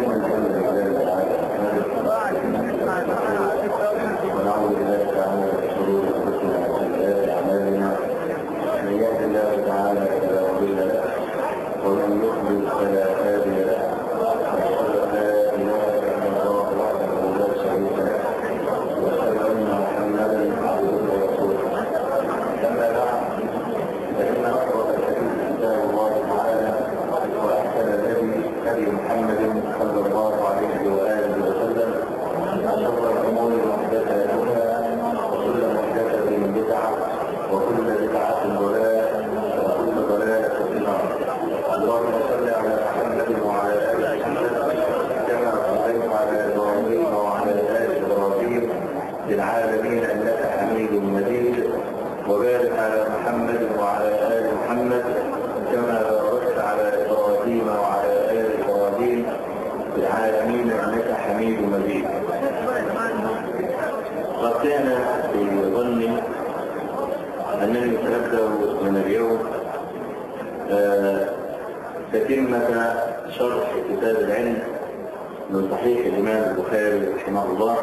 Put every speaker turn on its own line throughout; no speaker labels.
ونعوذ بالله تعالى من شرور انفسنا وسيئات اعمالنا. من يهد الله تعالى فلا مضل له ومن يضلل فلا هادي له. واشهد ان لا اله الا الله وحده لا شريك له واشهد ان محمدا عبده ورسوله. اما بعد فان اقرب الحديث كتاب الله تعالى واحسن هدي محمد صلى الله عليه واله وسلم. وشر الامور محدثاتها وكل محدثه بدعه وكل بدعه ضلاله وكل ضلاله في النار. اللهم صل على محمد وعلى ال محمد كما صليت على ابراهيم وعلى ال ابراهيم في العالمين انك حميد مجيد. وبارك على محمد وعلى ال محمد كما باركت على ابراهيم وعلى ال ابراهيم في العالمين انك حميد مجيد. قد كان في ظني انني سابدا من اليوم تتمه شرح كتاب العلم من صحيح الامام البخاري رحمه الله،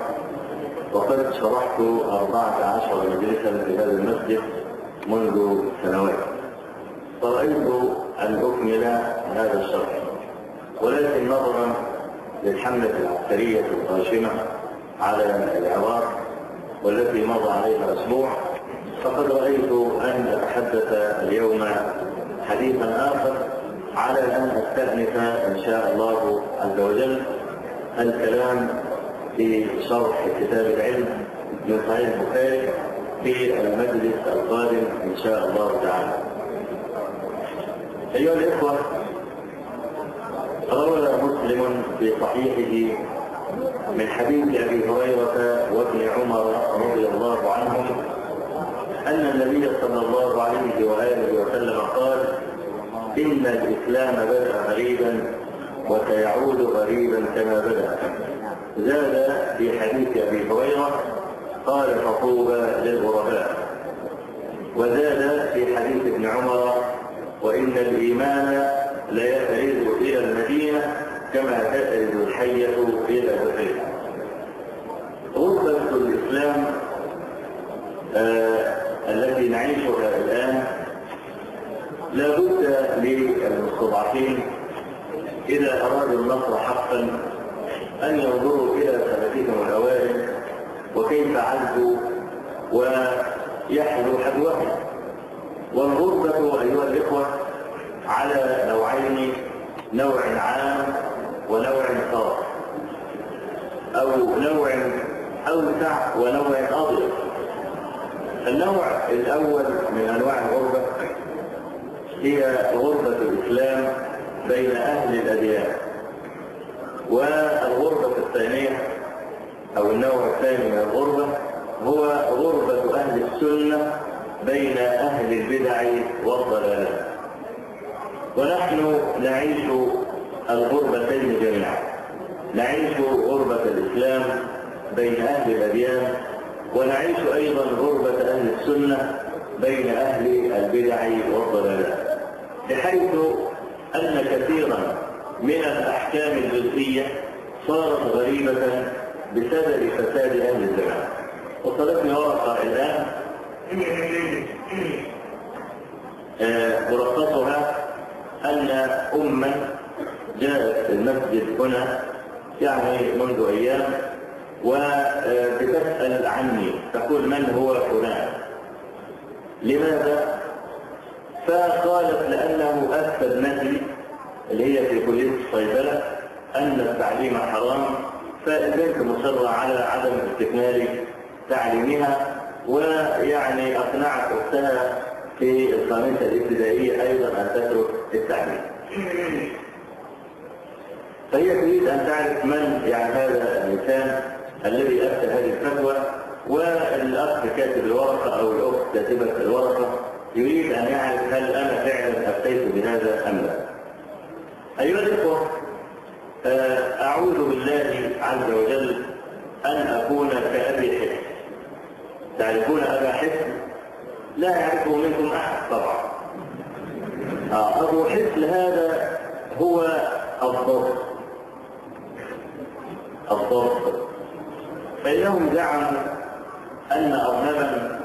وقد شرحت 14 مجلسا في هذا المسجد منذ سنوات، فرأيت أن أكمل هذا الشرح، ولكن نظرا للحملة العسكرية القاشمة على العراق والتي مضى عليها أسبوع، فقد رأيت أن أتحدث اليوم حديثا آخر على أن أستأنف إن شاء الله عز وجل الكلام في شرح كتاب العلم من صحيح البخاري في المجلس القادم إن شاء الله تعالى. أيها الإخوة، روى مسلم في صحيحه من حديث أبي هريرة وابن عمر رضي الله عنهم أن النبي صلى الله عليه وآله وسلم قال: إن الإسلام بدأ غريبا وسيعود غريبا كما بدأ. زاد في حديث أبي هريرة قال: فطوبى للغرباء. وزاد في حديث ابن عمر: وإن الإيمان ليأرز إلى المدينة كما تأرز الحية إلى الغيث. غربة الإسلام التي نعيشها الآن لا بد للمستضعفين إذا أرادوا النصر حقا أن ينظروا إلى سلفهم الأوائل وكيف عزوا ويحلوا حدوهم. والغربة أيها الإخوة على نوعين: نوع عام ونوع خاص، أو نوع أوسع ونوع أضيق. النوع الأول من أنواع الغربة هي غربة الإسلام بين أهل الأديان، والغربة الثانية أو النوع الثاني من الغربة هو غربة أهل السنة بين أهل البدع والضلالات. ونحن نعيش الغربتين جميعا، نعيش غربة الإسلام بين أهل الأديان، ونعيش أيضا غربة أهل السنة بين أهل البدع والضلالات، بحيث أن كثيرا من الأحكام الجزئية صارت غريبة بسبب فساد أهل الزمان. وصلتني ورقة الآن ملخصها أن أما جاءت المسجد هنا يعني منذ أيام وبتسأل عني، تقول: من هو فلان؟ لماذا؟ فقالت: لأنه أثبت اللي هي في كلية الصيدلة أن التعليم حرام، فالبنت مصرة على عدم استكمال تعليمها، ويعني أقنعت أختها في الخامسة الابتدائية أيضا أن تترك التعليم. فهي تريد أن تعرف من يعني هذا الإنسان الذي أفتى هذه الفتوى، والأخ كاتب الورقة أو الأخت كاتبة الورقة يريد أن يعرف هل أنا فعلا أفتيت بهذا أم لا. أيها الإخوة، أعوذ بالله عز وجل أن أكون كأبي حسن. تعرفون أبا حسن؟ لا يعرفه منكم أحد طبعا. أبو حسن هذا هو الضبط الضبط، فإنهم زعموا أن أرنبا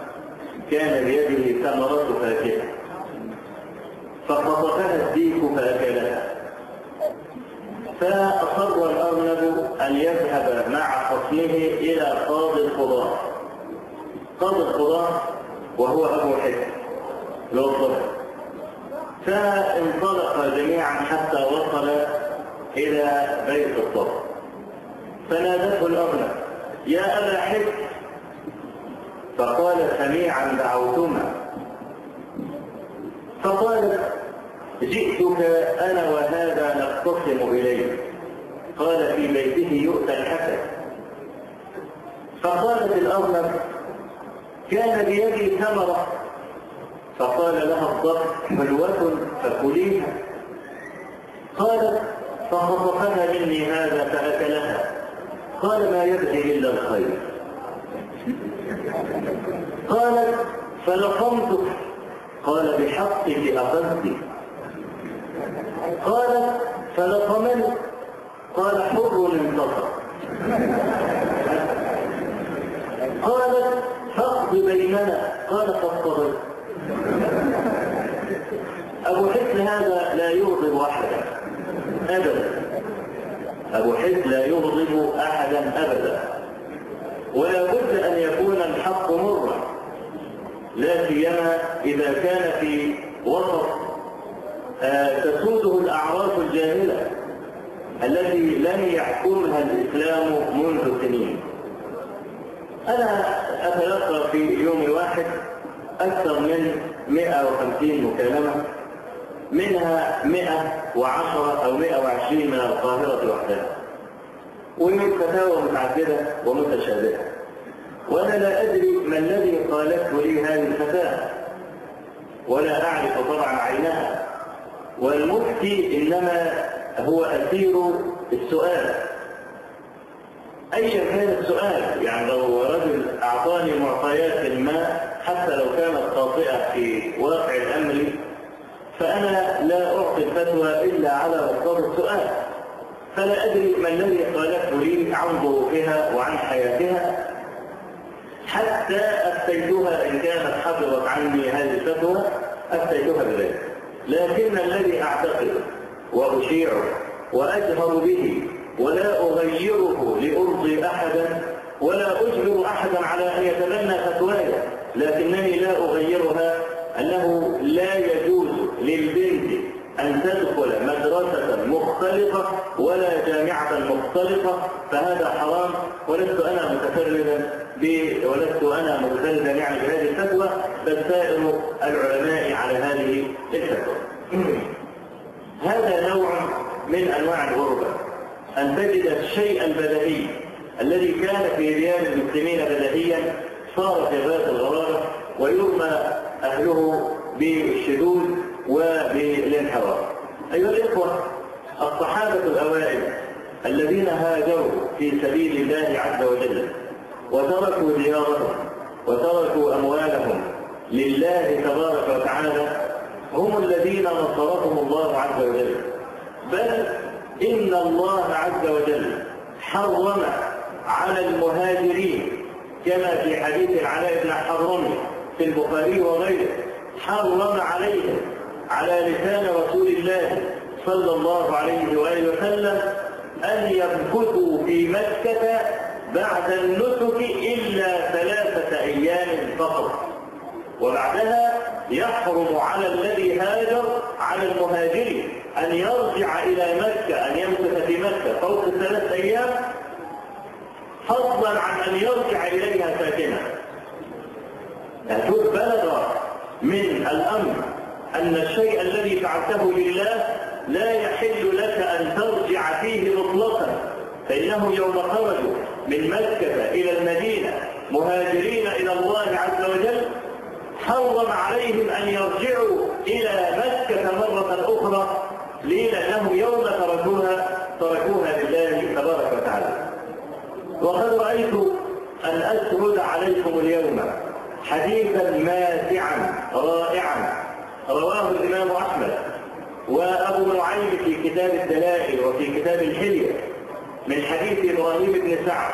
كان بيده ثمرة فاكهة فخطفها الديك فأكلها، فأصر الأرنب أن يذهب مع خصمه إلى قاضي القضاة. قاضي القضاة وهو أبو حسن الضبط، فانطلق جميعا حتى وصل إلى بيت الضبط، فنادته الأرنب: يا أبا حسن. فقال: سميعا دعوتما. فقال: جئتك أنا وهذا نختصم إليه. قال: في بيته يؤتى الحسن. فقالت الأرنب: كان بيدي ثمرة. فقال لها الضبط: حلوة فكليها. قالت: فخطفها مني هذا فأكلها. قال: ما يبدي إلا الخير. قالت: فلقمتك. قال: بحقك أخذت. قالت: فلقمني. قال: حر انتصر. قالت: فاقض بيننا. قال: فاقضي. أبو حسن هذا لا يغضب أحدا أبدا، أبو حسن لا يغضب أحدا أبدا، ولا بد أن يكون الحق مرا، لا سيما إذا كان في وسط تسوده الأعراف الجاهلة التي لم يحكمها الإسلام منذ سنين. أنا أتلقى في يوم واحد أكثر من 150 مكالمة، منها 110 أو 120 من القاهرة وحدها، ومن فتاوى متعددة ومتشابهة، وأنا لا أدري ما الذي قالته لي هذه الفتاة، ولا أعرف طبعا عينها، والمفتي إنما هو أسير السؤال أيا كان السؤال. يعني لو رجل أعطاني معطيات ما حتى لو كانت خاطئة في واقع الأمر، فأنا لا أعطي الفتوى إلا على مقتضى السؤال، فلا أدري ما الذي قالته لي عن ظروفها وعن حياتها حتى أفتيتها. إن كانت حفظت عني هذه الفتوى أفتيتها بذلك، لكن الذي أعتقده وأشيعه وأجهر به ولا أغيره لأرضي أحدا ولا أجبر أحدا على أن يتبنى فتواي، لكنني لا أغيرها، أنه لا يجوز للبنت أن تدخل مدرسة مختلطة ولا جامعة مختلطة، فهذا حرام. ولست أنا متفردا يعني بهذه الفتوى، بل سائر العلماء على هذه الفتوى. هذا نوع من أنواع الغربة، أن تجد الشيء البدهي الذي كان في ديار المسلمين بدهيا صار في غاية الغرابة، ويرمى أهله بالشذوذ وبالانحراف. أيها الإخوة، الصحابة الأوائل الذين هاجروا في سبيل الله عز وجل وتركوا ديارهم وتركوا أموالهم لله تبارك وتعالى هم الذين نصرهم الله عز وجل، بل إن الله عز وجل حرم على المهاجرين كما في حديث العلاء بن حرمي في البخاري وغيره، حرم عليهم على لسان رسول الله صلى الله عليه وآله وسلم أن يمكثوا في مكة بعد النسك إلا 3 أيام فقط، وبعدها يحرم على الذي هاجر على المهاجرين أن يرجع إلى مكة، أن يمكث في مكة فوق 3 أيام، فضلا عن أن يرجع إليها ساكنا. شوف، بلغ من الأمر أن الشيء الذي فعلته لله لا يحل لك أن ترجع فيه مطلقا، فإنه يوم خرجوا من مكة إلى المدينة مهاجرين إلى الله عز وجل حرم عليهم أن يرجعوا إلى مكة مرة أخرى، لأنهم يوم تركوها لله تبارك وتعالى. وقد رأيت أن أسرد عليكم اليوم حديثا ماتعا رائعا رواه الإمام أحمد وأبو نعيم في كتاب الدلائل وفي كتاب الحلية
من حديث إبراهيم بن سعد،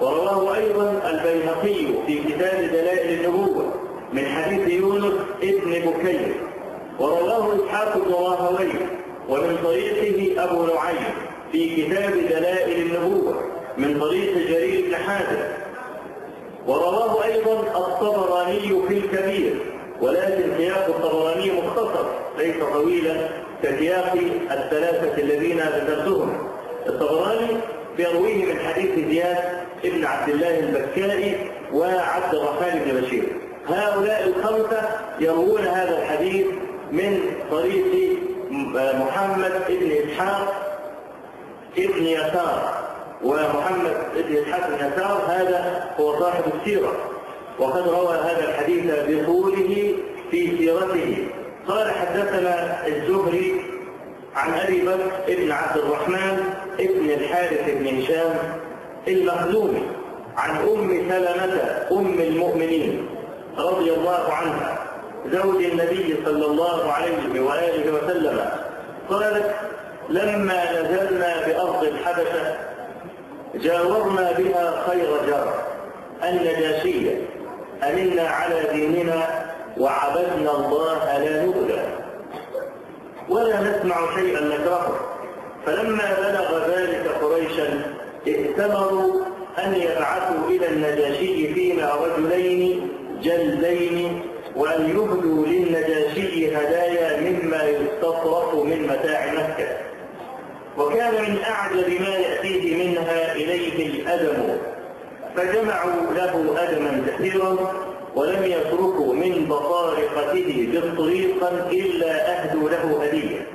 ورواه أيضا البيهقي في كتاب دلائل النبوة من حديث يونس ابن بكير، ورواه إسحاق بن راهويه ومن طريقه أبو نعيم في كتاب دلائل النبوة من طريق جرير بن حازم، ورواه أيضا الطبراني في الكبير، ولكن سياق الطبراني مختصر ليس طويلا كسياق الثلاثة الذين ذكرتهم. الطبراني بيرويه من حديث زياد ابن عبد الله البكائي وعبد الرحمن بن بشير. هؤلاء الخمسة يروون هذا الحديث من طريق محمد بن إسحاق ابن يسار، ومحمد بن إسحاق بن يسار هذا هو صاحب السيرة، وقد روى هذا الحديث بطوله في سيرته. قال حدثنا الزهري عن أبي بكر بن عبد الرحمن بن الحارث بن هشام المخزومي عن أم سلمة أم المؤمنين رضي الله عنها زوج النبي صلى الله عليه وآله وسلم قالت: لما نزلنا بأرض الحبشة جاورنا بها خير جار النجاشية، أمنا على ديننا وعبدنا الله لا نبلى ولا نسمع شيئا نكرهه. فلما بلغ ذلك قريشا ائتمروا أن يبعثوا إلى النجاشي فينا رجلين جلدين، وأن يهدوا للنجاشي هدايا مما يستصرف من متاع مكة. وكان من أعجب ما يأتيه منها إليه الأدم، فجمعوا له أدما كثيرا ولم يتركوا من بطارقته بالطريقا إلا أهدوا له هدية.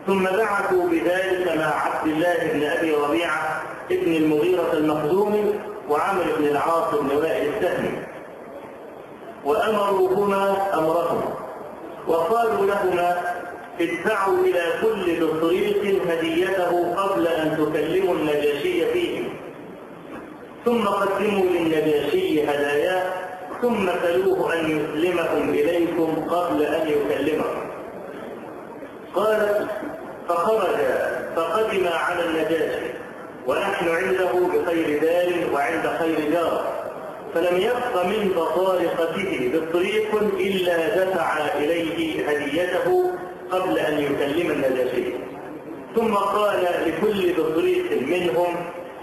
ثم بعثوا بذلك مع عبد الله بن أبي ربيعة ابن المغيرة المخزومي وعمرو بن العاص بن وائل السهمي، وأمروهما أمرهم وقالوا لهما: ادفعوا إلى كل بطريق هديته قبل أن تكلموا النجاشي فيهم، ثم قدموا للنجاشي هداياه، ثم سلوه أن يسلمهم إليكم قبل أن يكلمهم. قالت: فخرج فقدم على النجاشي ونحن عنده بخير دار وعند خير جار، فلم يبق من بطارقته بطريق إلا دفع إليه هديته قبل أن يكلم النجاشي. ثم قال لكل بطريق منهم: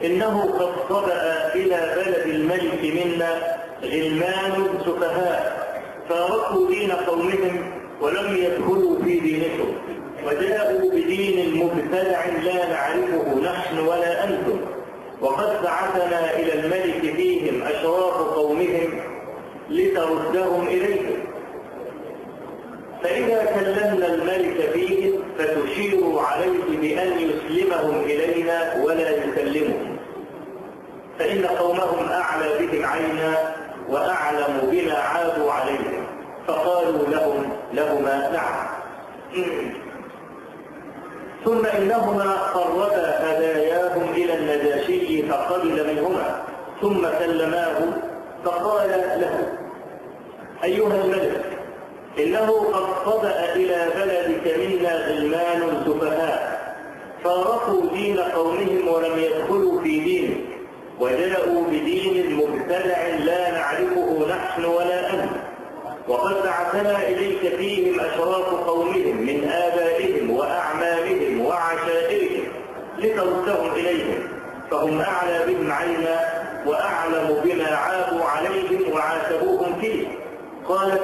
إنه قد صبأ إلى بلد الملك منا غلمان سفهاء فارقوا دين قومهم ولم يدخلوا في دينكم، وجاءوا بدين مبتدع لا نعرفه نحن ولا أنتم، وقد بعثنا إلى الملك فيهم أشراف قومهم لتردهم إليكم، فإذا كلمنا الملك فيهم فتشيروا عليه بأن يسلمهم إلينا ولا يكلمهم، فإن قومهم أعلى بهم عينا وأعلم بما عادوا عليهم. فقالوا لهما: نعم. ثم إنهما قربا هداياهم إلى النجاشي فقبل منهما، ثم كلماه فقال له: أيها الملك، إنه قد صبأ إلى بلدك منا غلمان سفهاء فارقوا دين قومهم ولم يدخلوا في دينك، وجاءوا بدين مبتدع لا نعرفه نحن ولا أنت، وقد بعثنا إليك فيهم أشراف قومهم من آبائهم وأعمامهم وعشائرهم لتردهم إليهم، فهم أعلى بهم عينا وأعلم بما عابوا عليهم وعاتبوهم فيه. قالت: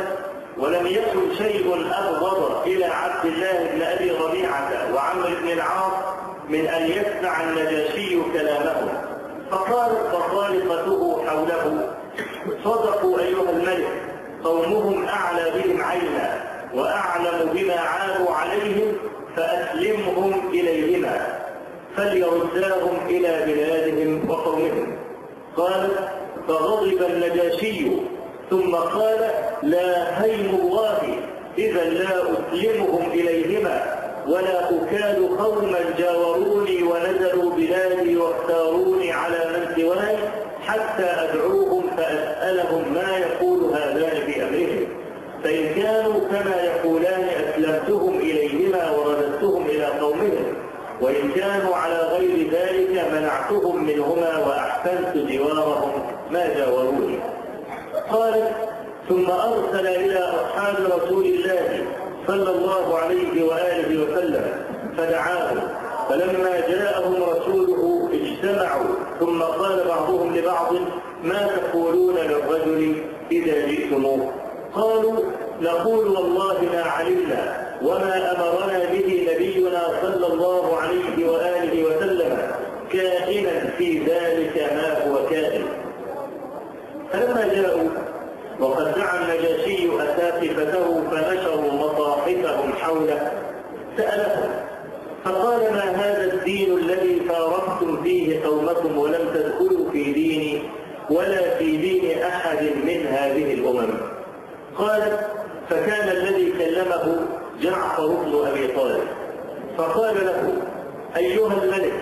ولم يكن شيء أبغض إلى عبد الله بن أبي ربيعة وعمرو بن العاص من أن يسمع النجاشي كلامهم. فقالت بطارقته حوله: صدقوا أيها الملك، قومهم أعلى بهم عينا وأعلم بما عابوا عليهم، فأسلمهم إليهما فليرداهم إلى بلادهم وقومهم. قالت: فغضب النجاشي ثم قال: لا هيم الله، إذا لا أسلمهم إليهما ولا أكاد قوما جاوروني ونزلوا بلادي واختاروني على من سواي حتى أدعوهم فأسألهم ما يقول هذان في أمرهم، فإن كانوا كما يقولان أسلمتهم إليهما ورددتهم إلى قومهم، وإن كانوا على غير ذلك منعتهم وأحببتهم منهما وأحسنت جوارهم ما جاوروني. قالت: ثم أرسل إلى أصحاب رسول الله صلى الله عليه وآله وسلم فدعاهم، فلما جاءهم رسوله اجتمعوا، ثم قال بعضهم لبعض: ما تقولون للرجل إذا جئتموه؟ قالوا: نقول والله ما علمنا وما أمرنا به نبينا صلى الله عليه وآله وسلم، كائنا في ذلك ما هو كائن. فلما جاءوا وقد دعا النجاشي أساقفته فنشروا مصاحفهم حوله سألهم فقال: ما هذا الدين الذي فارقتم فيه قومكم ولم تدخلوا في ديني ولا في دين أحد من هذه الأمم؟ قالت: فكان الذي كلمه جعفر بن أبي طالب فقال له: أيها الملك،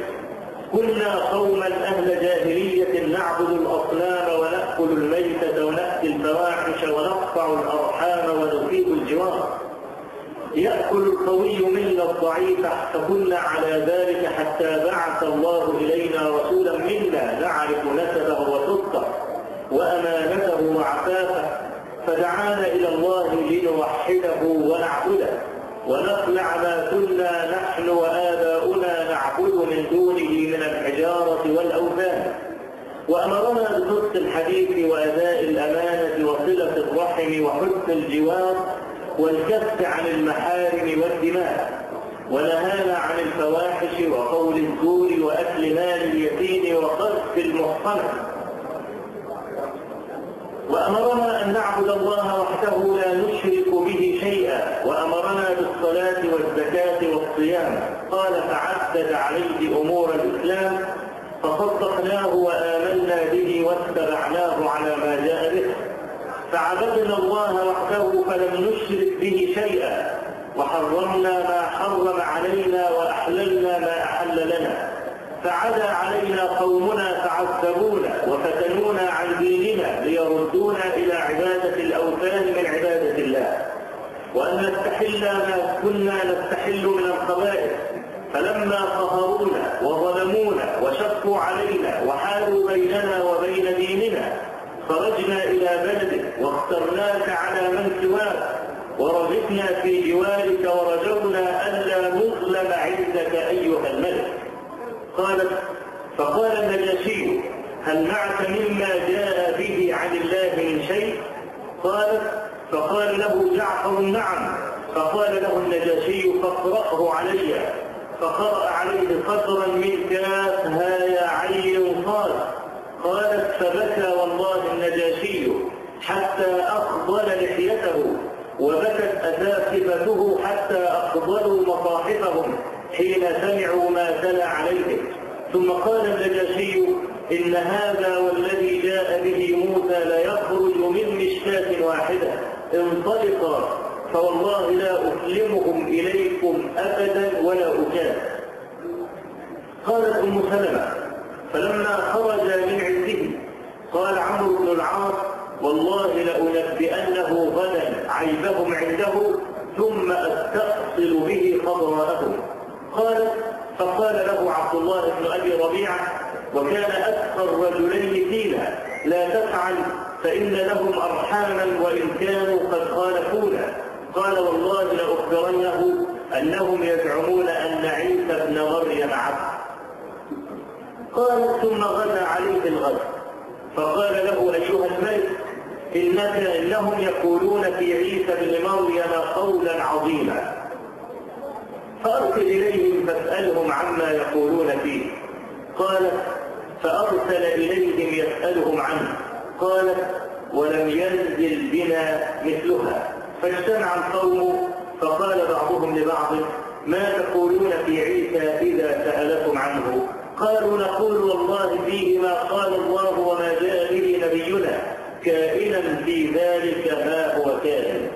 كنا قوما أهل جاهلية نعبد الأصنام ونأكل الميتة ونأتي الفواحش ونقطع الأرحام ونصيب الجوار، يأكل القوي منا الضعيف، فكنا على ذلك حتى بعث الله إلينا رسولا منا نعرف نسبه وصدقه وأمانته وعفافه، فدعانا إلى الله لنوحده ونعبده ونخلع ما كنا نحن وآباؤنا نعبد من دونه من الحجارة والأوثان، وأمرنا بصدق الحديث وأداء الأمانة وصلة الرحم وحسن الجوار والكف عن المحارم والدماء، ونهانا عن الفواحش وقول الزور وأكل مال اليتيم وقذف المحصنة، وأمرنا أن نعبد الله وحده لا نشرك به شيئا، وأمرنا بالصلاة والزكاة والصيام. قال: فعدد عليه أمور الإسلام فصدقناه وآمنا به واتبعناه على ما جاء به، فعبدنا الله وحده فلم نشرك به شيئا، وحرمنا ما حرم علينا وأحللنا ما أحل لنا، فعدا علينا قومنا فعذبونا وفتنونا عن ديننا ليردونا إلى عبادة الأوثان من عبادة الله، وأن نستحل ما كنا نستحل من الخبائث، فلما قهرونا وظلمونا وشقوا علينا وحالوا بيننا وبين ديننا خرجنا إلى بلدك واخترناك على من سواك ورغبنا في جوارك ورجونا ألا نظلم عندك أيها الملك. قالت: فقال النجاشي: هل معك مما جاء به عن الله من شيء؟ قالت: فقال له جعفر: نعم. فقال له النجاشي: فاقرأه علي. فقرأ عليه سطرا من كاف ها يا عين صاد. قالت: فبكى والله النجاشي حتى أخضل لحيته، وبكت أساقفته حتى أخضلوا مصاحفهم حين سمعوا ما تلا عليه. ثم قال النجاشي: إن هذا والذي جاء به موسى ليخرج من مشكاة واحدة، انطلقا فوالله لا أسلمهم إليكم أبدا ولا أكاد. قالت أم سلمة: فلما خرج من عنده قال عمرو بن العاص: والله لأنبئنه غدا عيبهم عنده ثم أستأصل به خضراءهم. قالت: فقال له عبد الله بن أبي ربيعة وكان أتقى الرجلين فينا: لا تفعل فإن لهم أرحاما وإن كانوا قد خالفونا. قال: والله لأخبرنه أنهم يزعمون أن عيسى ابن مريم عبد. قال: ثم غدا عليه الغد فقال له: أيها الملك، إنهم يقولون في عيسى ابن مريم قولا عظيما، فأرسل إليهم فاسألهم عما يقولون فيه. قالت: فأرسل إليهم يسألهم عنه. قالت: ولم ينزل بنا مثلها. فاجتمع القوم فقال بعضهم لبعض: ما تقولون في عيسى إذا سألكم عنه؟ قالوا: نقول والله فيه ما قال الله وما جاء به نبينا، كائنا في ذلك ما هو كائن.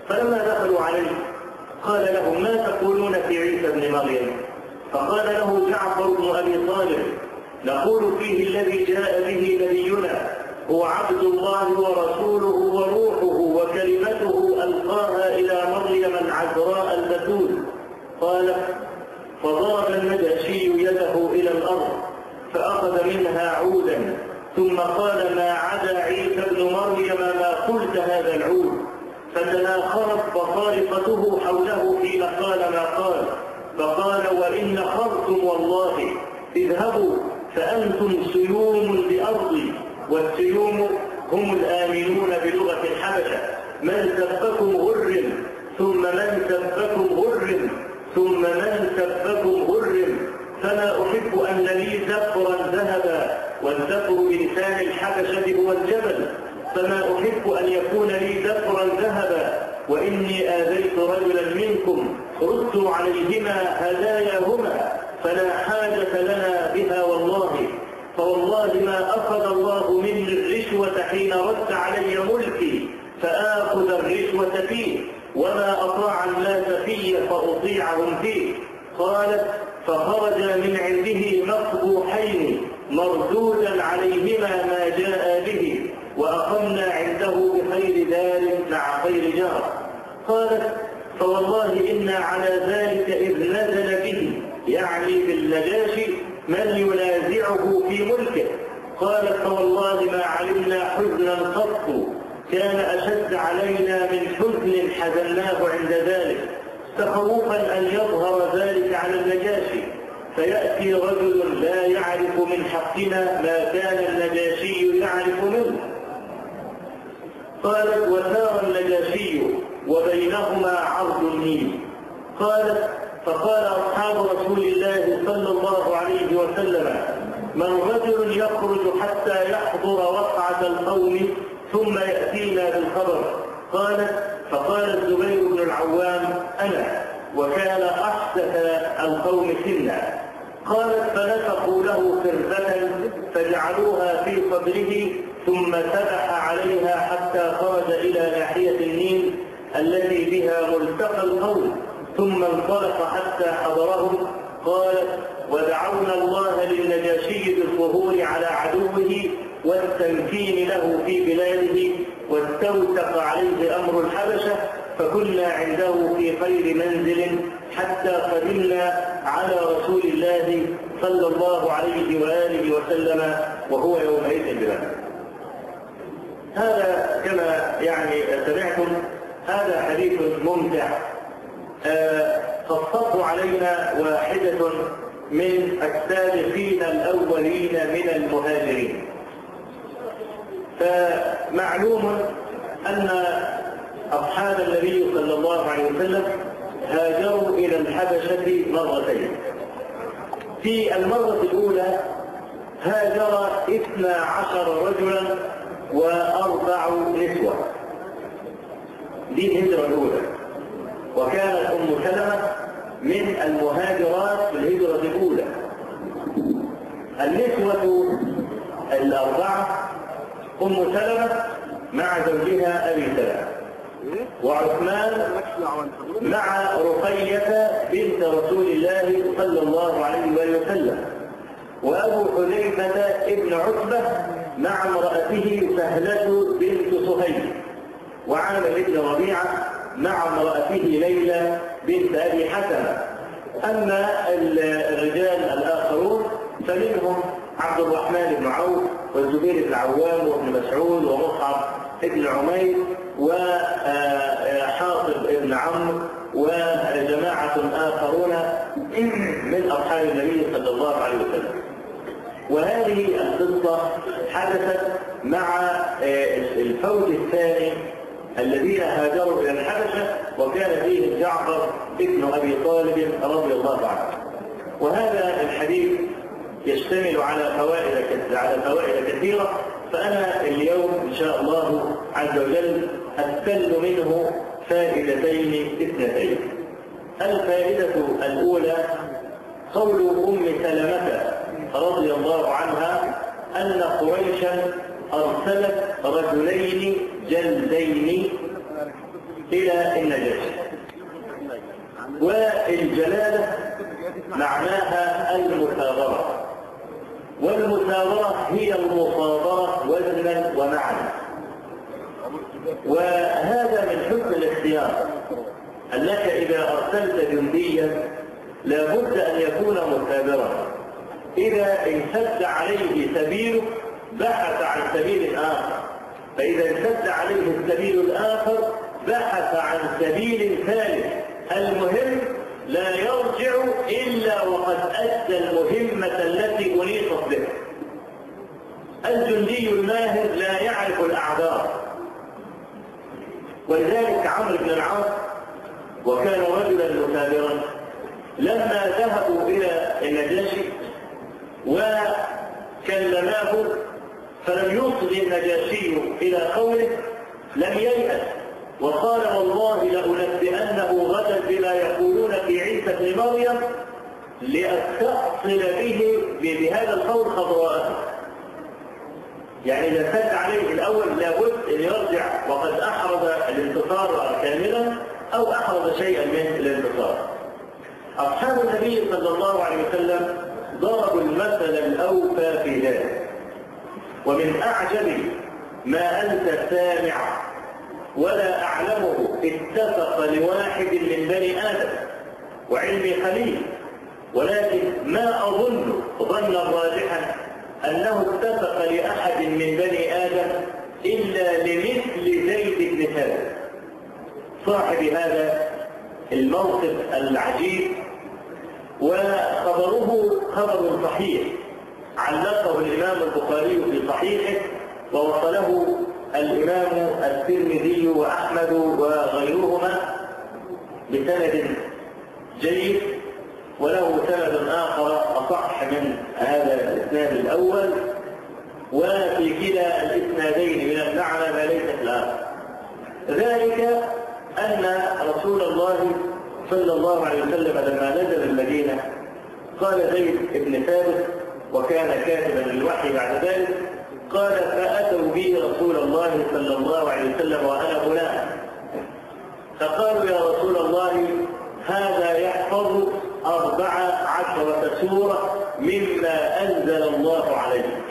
فلما دخلوا عليه قال لهم: ما تقولون في عيسى ابن مريم؟ فقال له جعفر بن أبي طالب: نقول فيه الذي جاء به نبينا هو عبد الله ورسوله وروحه وكلمته ألقاها إلى مريم العذراء البتول. قال: فضرب النجاشي يده إلى الأرض فأخذ منها عودا ثم قال: ما عدا عيسى ابن مريم ما قلت هذا العود. فتناخرت بطارقته حوله حين قال ما قال، فقال: وإن خرتم والله، اذهبوا فأنتم سيوم لأرضي، والسيوم هم الآمنون بلغة الحبشة، من سبكم غرم ثم من سبكم غرم ثم من سبكم غرم، فلا أحب أن لي زفرا ذهبا، والزفر بلسان الحبشة هو الجبل، فما أحب أن يكون لي زفرا ذهبا، وإني آذيت رجلا منكم ردوا عليهما هداياهما، فلا حاجة لنا بها والله، فوالله ما أخذ الله مني الرشوة حين رد علي ملكي فآخذ الرشوة فيه، وما أطاع الناس في فأطيعهم فيه. قالت: فخرج من عنده مقبوحين مردودا عليهما ما جاء به، وأقمنا عنده بخير دار مع خير جار. قالت: فوالله إنا على ذلك إذ نزل به، يعني بالنجاشي، من ينازعه في ملكه. قالت: فوالله ما علمنا حزنا قط كان أشد علينا من حزن حزناه عند ذلك، تخوفا أن يظهر ذلك على النجاشي، فيأتي رجل لا يعرف من حقنا ما كان النجاشي يعرف منه. قالت: وسار النجاشي وبينهما عرض النيل. قالت: فقال أصحاب رسول الله صلى الله عليه وسلم: من رجل يخرج حتى يحضر وقعة القوم ثم يأتينا بالخبر. قالت: فقال الزبير بن العوام: أنا، وكان أحدث القوم سنا. قالت: فنفخوا له خربة فجعلوها في صدره ثم سبح عليها حتى خرج إلى ناحية النيل التي بها ملتقى القوم، ثم انطلق حتى حضرهم. قالت: ودعونا الله للنجاشي بالظهور على عدوه والتمكين له في بلاده، واستوثق عليه أمر الحبشة، فكنا عنده في خير منزل حتى قدمنا على رسول الله صلى الله عليه وآله وسلم وهو يومئذ بمكة. هذا كما يعني سمعتم هذا حديث ممتع قصته علينا واحدة من السابقين الأولين من المهاجرين. فمعلوم أن أصحاب النبي صلى الله عليه وسلم هاجروا إلى الحبشة مرتين. في المرة الأولى هاجر 12 رجلا و4 نسوة، دي الهجرة الأولى، وكانت أم سلمة من المهاجرات في الهجرة الأولى. النسوة 4 أم سلمة مع زوجها أبي سلمة، وعثمان مع رقية بنت رسول الله صلى الله عليه وسلم، وأبو حذيفة ابن عتبة مع امرأته سهلة بنت صهيب، وعامر بن ربيعة مع امرأته ليلى بنت أبي حسنة. أما الرجال الآخرون فمنهم عبد الرحمن بن عوف والزبير بن العوام وابن مسعود ومصعب بن عمير وحاطب بن عمرو وجماعة آخرون من أصحاب النبي صلى الله عليه وسلم. وهذه القصة حدثت مع الفوج الثاني الذين هاجروا إلى الحبشة، وكان فيه جعفر ابن أبي طالب رضي الله عنه. وهذا الحديث يشتمل على فوائد كثيرة، فأنا اليوم إن شاء الله عز وجل أستل منه فائدتين اثنتين. الفائدة الأولى قول أم سلمة رضي الله عنها أن قريشا أرسلت رجلين جلدين إلى النجاشي، والجلالة معناها المثابرة، والمثابرة هي المصابرة وزنا ومعنى. وهذا من حسن الاختيار، أنك إذا أرسلت جنديا لابد أن يكون مثابرا، إذا انسد عليه سبيله بحث عن سبيل آخر، فإذا انسد عليه السبيل الآخر بحث عن سبيل ثالث. المهم لا يرجع إلا وقد أدى المهمة التي أنيطت به. الجندي الماهر لا يعرف الأعذار، ولذلك عمرو بن العاص وكان رجلا مثابرا لما ذهبوا إلى النجاشي وكلماه فلم يصغي النجاشي إلى قوله لم ييأس، وقال والله لأنبئنه غدا بما يقولون في عيسى بن مريم لأستأصل به بهذا القول خضراءه. يعني إذا سد عليه الأول لابد أن يرجع وقد أحرز الانتصار كاملا أو أحرز شيئا من الانتصار. أصحاب النبي صلى الله عليه وسلم ضربوا المثل الأوفى في ذلك. ومن أعجب ما أنت سامع ولا أعلمه اتفق لواحد من بني آدم وعلمي قليل، ولكن ما أظن ظنا راجحا أنه اتفق لأحد من بني آدم إلا لمثل زيد بن ثابت صاحب هذا الموقف العجيب. وخبره خبر صحيح علقه الإمام البخاري في صحيحه ووصله الإمام الترمذي وأحمد وغيرهما بسند جيد، وله سند آخر أصح من هذا الإسناد الأول، وفي كلا الإسنادين من المعنى ما ليس في الآخر. ذلك أن رسول الله صلى الله عليه وسلم لما نزل المدينة قال زيد بن ثابت وكان كاتبا للوحي بعد ذلك قال فأتوا به رسول الله صلى الله عليه وسلم وأنا غلام، فقالوا يا رسول الله هذا يحفظ 14 سورة مما أنزل الله عليه.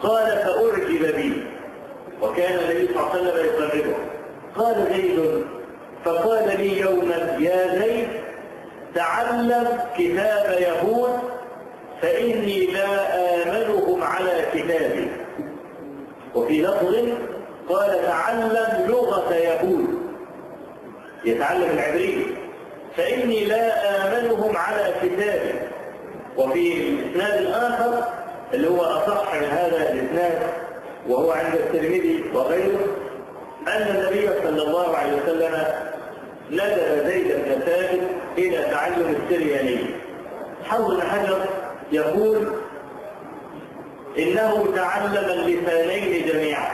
قال فأعجب بي، وكان النبي صلى الله عليه وسلم يقربه. قال زيد فقال لي يوما يا زيد تعلم كتاب يهود فإني لا آمنهم على كتابي. وفي لفظ قال تعلم لغة يهود، يتعلم العبرية، فإني لا آمنهم على كتابي. وفي الإسناد الآخر اللي هو أصح من هذا الإسناد وهو عند الترمذي وغيره أن النبي صلى الله عليه وسلم ندب زيد بن ثابت إلى تعلم السريانية. حافظ بن حجر يقول إنه تعلم اللسانين جميعا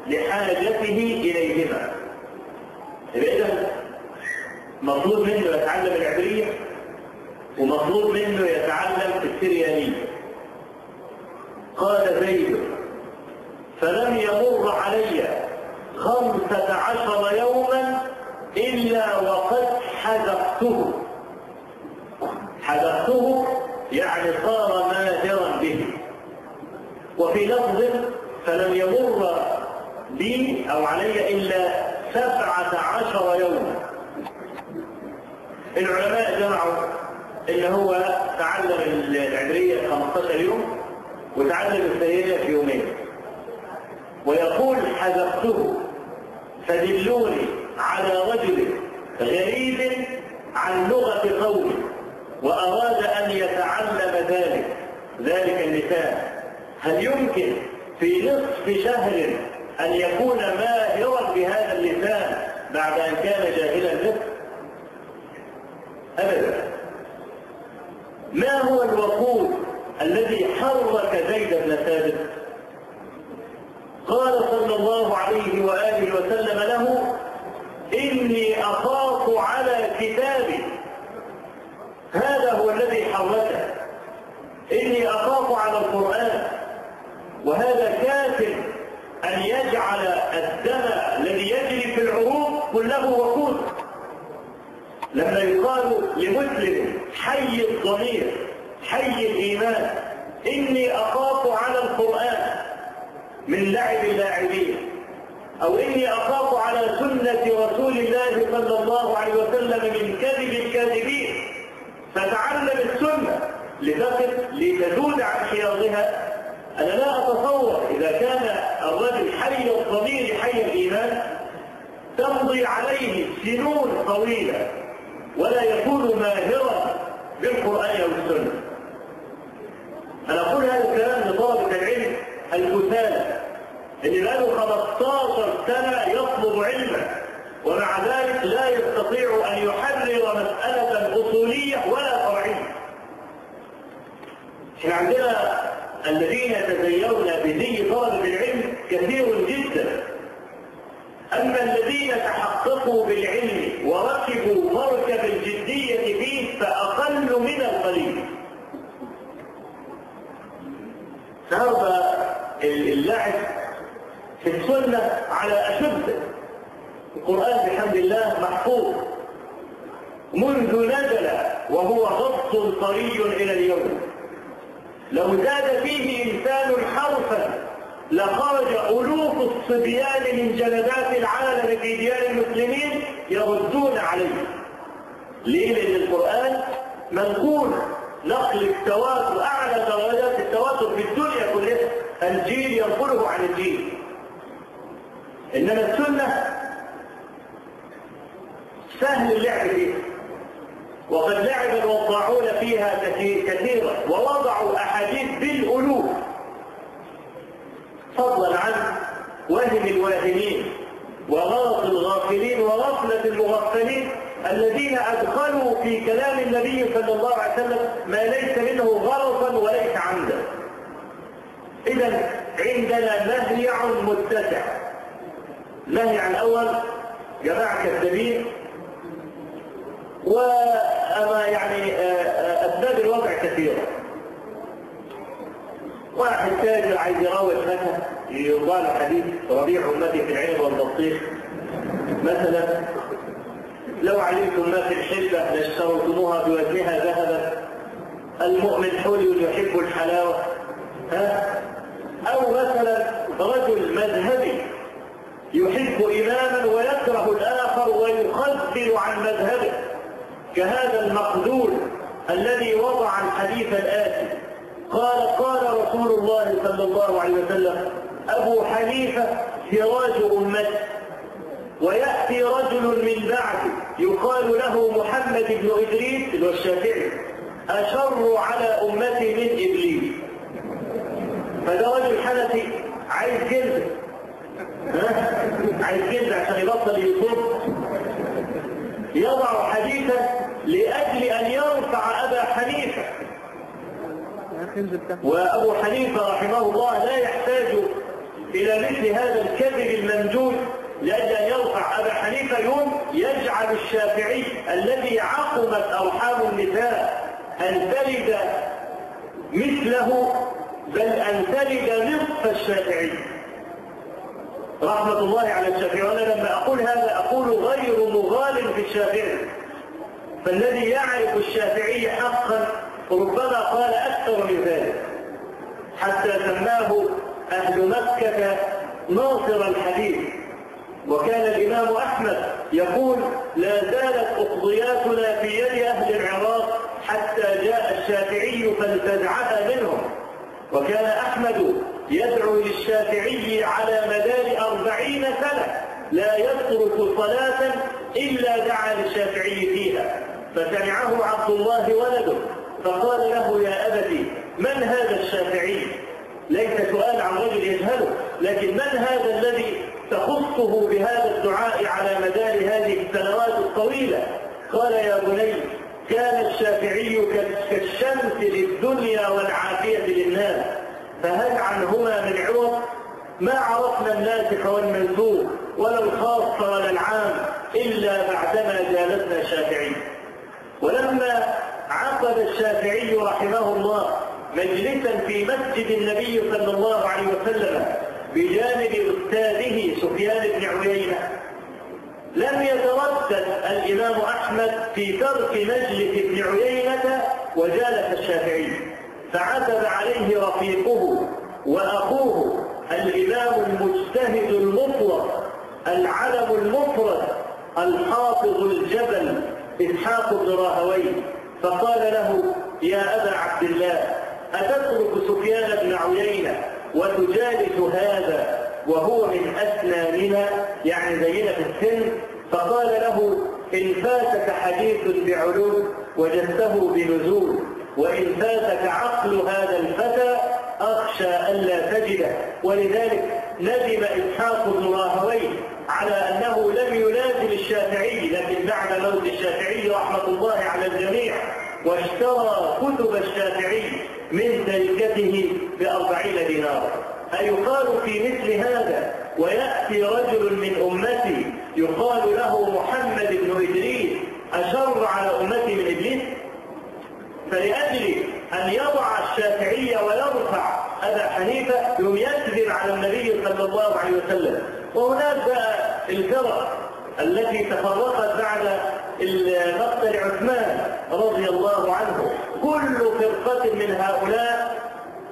لحاجته إليهما. إذا مطلوب منه يتعلم العبرية ومطلوب منه يتعلم السريانية. قال زيد فلم يمر علي 15 يوما إلا وقد حذقته. حذقته يعني صار ماهرا به. وفي لفظ فلم يمر بي أو علي إلا 17 يوما. العلماء جمعوا إن هو تعلم العبرية 15 يوم وتعلم السريانية في يومين. ويقول حذقته فدلوني على رجل غريب عن لغة قومه وأراد أن يتعلم ذلك اللسان، هل يمكن في نصف شهر أن يكون ماهرا بهذا اللسان بعد أن كان جاهلا به؟ أبدا. ما هو الوقود الذي حرك زيد بن ثابت؟ قال صلى الله عليه وآله وسلم له إني أخاف على كتابي. هذا هو الذي حركه. إني أخاف على القرآن، وهذا كاف أن يجعل الدم الذي يجري في العروق كله وقود. لما يقال لمسلم حي الضمير حي الإيمان إني أخاف على القرآن من لعب اللاعبين، أو إني أخاف على سنة رسول الله صلى الله عليه وسلم من كذب الكاذبين، فتعلم السنة لتقف لتزول عن حياضها. أنا لا أتصور إذا كان الرجل حي الضمير حي الإيمان تمضي عليه سنون طويلة ولا يكون ماهرا بالقرآن أو السنة. أنا أقول هذا الكلام لطلبة العلم الكسالى اللي بقاله 15 سنة يطلب علما ومع ذلك لا يستطيع أن يحرر مسألة أصولية ولا فرعية. احنا عندنا الذين يتزينون بزي طلبة العلم كثير جدا، أما الذين تحققوا بالعلم وركبوا مركب الجدية فيه فأقل من القليل. هذا اللعب في السنة على أشده. القرآن بحمد الله محفوظ منذ نزل وهو غص طري إلى اليوم. لو زاد فيه إنسان حرفا لخرج ألوف الصبيان من جلدات العالم في ديار المسلمين يردون عليه. ليه؟ لأن القرآن منقول نقل التواتر، أعلى درجات التواتر في الدنيا كلها، الجيل ينقله عن الجيل. إنما السنة سهل اللعب فيها، وقد لعب الوضاعون فيها كثيرا ووضعوا أحاديث بالألوف، فضلا عن وهم الواهمين وغلط الغافلين وغفلة المغفلين الذين أدخلوا في كلام النبي صلى الله عليه وسلم ما ليس منه غلطا وليس عمدا. إذا عندنا مهيع متسع. مهيع الأول جماعة كذابين، وأنا يعني أسباب الوضع كثيرة. واحد تاجر عايز يروج مثلا يقال حديث ربيع أمتي في العلم والبطيخ مثلا، لو علمتم ما في الحلة لاشتريتموها بوزنها ذهبا، المؤمن حلي يحب الحلاوة. أو مثلا رجل مذهبي يحب إماما ويكره الآخر ويخذل عن مذهبه، كهذا المخذول الذي وضع الحديث الآتي: قال رسول الله صلى الله عليه وسلم: أبو حنيفة سراج أمتي، ويأتي رجل من بعده يقال له محمد بن إدريس اللي هو الشافعي: أشر على أمتي من إبليس. فده رجل حنفي عايز جلد، عايز جلد عشان يبطل يصب، يضع حديثا لأجل أن يرفع أبا حنيفة. وأبو حنيفة رحمه الله لا يحتاج إلى مثل هذا الكذب الممدود لأجل أن يرفع أبا حنيفة. يوم يجعل الشافعي الذي عقمت أرحام النساء أن تلد مثله، بل أن تلد نصف الشافعي رحمة الله على الشافعي. وأنا لما أقول هذا أقول غير مغال في الشافعي، فالذي يعرف الشافعي حقا ربما قال أكثر من ذلك، حتى سماه أهل مكة ناصر الحديث. وكان الإمام أحمد يقول: لا زالت أقضياتنا في يد أهل العراق حتى جاء الشافعي فانتزعها منهم. وكان أحمد يدعو للشافعي على مدار 40 سنة لا يترك صلاة إلا دعا للشافعي فيها. فسمعه عبد الله ولده فقال له: يا أبتي، من هذا الشافعي؟ ليس سؤال عن رجل يجهله، لكن من هذا الذي تخصه بهذا الدعاء على مدار هذه السنوات الطويلة؟ قال: يا بني، كان الشافعي كالشمس للدنيا والعافية للناس، فهل عنهما من عوض؟ ما عرفنا الناسخ والمنسوخ ولا الخاص ولا العام إلا بعدما جالسنا الشافعي. ولما عقد الشافعي رحمه الله مجلسا في مسجد النبي صلى الله عليه وسلم بجانب أستاذه سفيان بن عيينة، لم يتردد الإمام أحمد في ترك مجلس ابن عيينة وجالس الشافعي، فعتب عليه رفيقه وأخوه الإمام المجتهد المطلق العلم المفرد الحافظ الجبل إسحاق بن راهويه، فقال له: يا أبا عبد الله أتترك سفيان بن عيينة وتجالس هذا وهو من أسناننا، يعني زينا في السن؟ فقال له إن فاتك حديث بعلو وجدته بنزول، وإن فاتك عقل هذا الفتى أخشى ألا تجده. ولذلك ندم إسحاق بن راهويه على أنه لم يلازم الشافعي، لكن بعد موت الشافعي رحمة الله على الجميع واشترى كتب الشافعي من تركته ب40 دينار. أيقال في مثل هذا ويأتي رجل من أمتي يقال له محمد بن إدريس أشر على أمتي من إبليس؟ فلأجل أن يضع الشافعية ويرفع أبا حنيفة يوم يكذب على النبي صلى الله عليه وسلم. وهناك بقى الفرق التي تفرقت بعد مقتل عثمان رضي الله عنه، كل فرقة من هؤلاء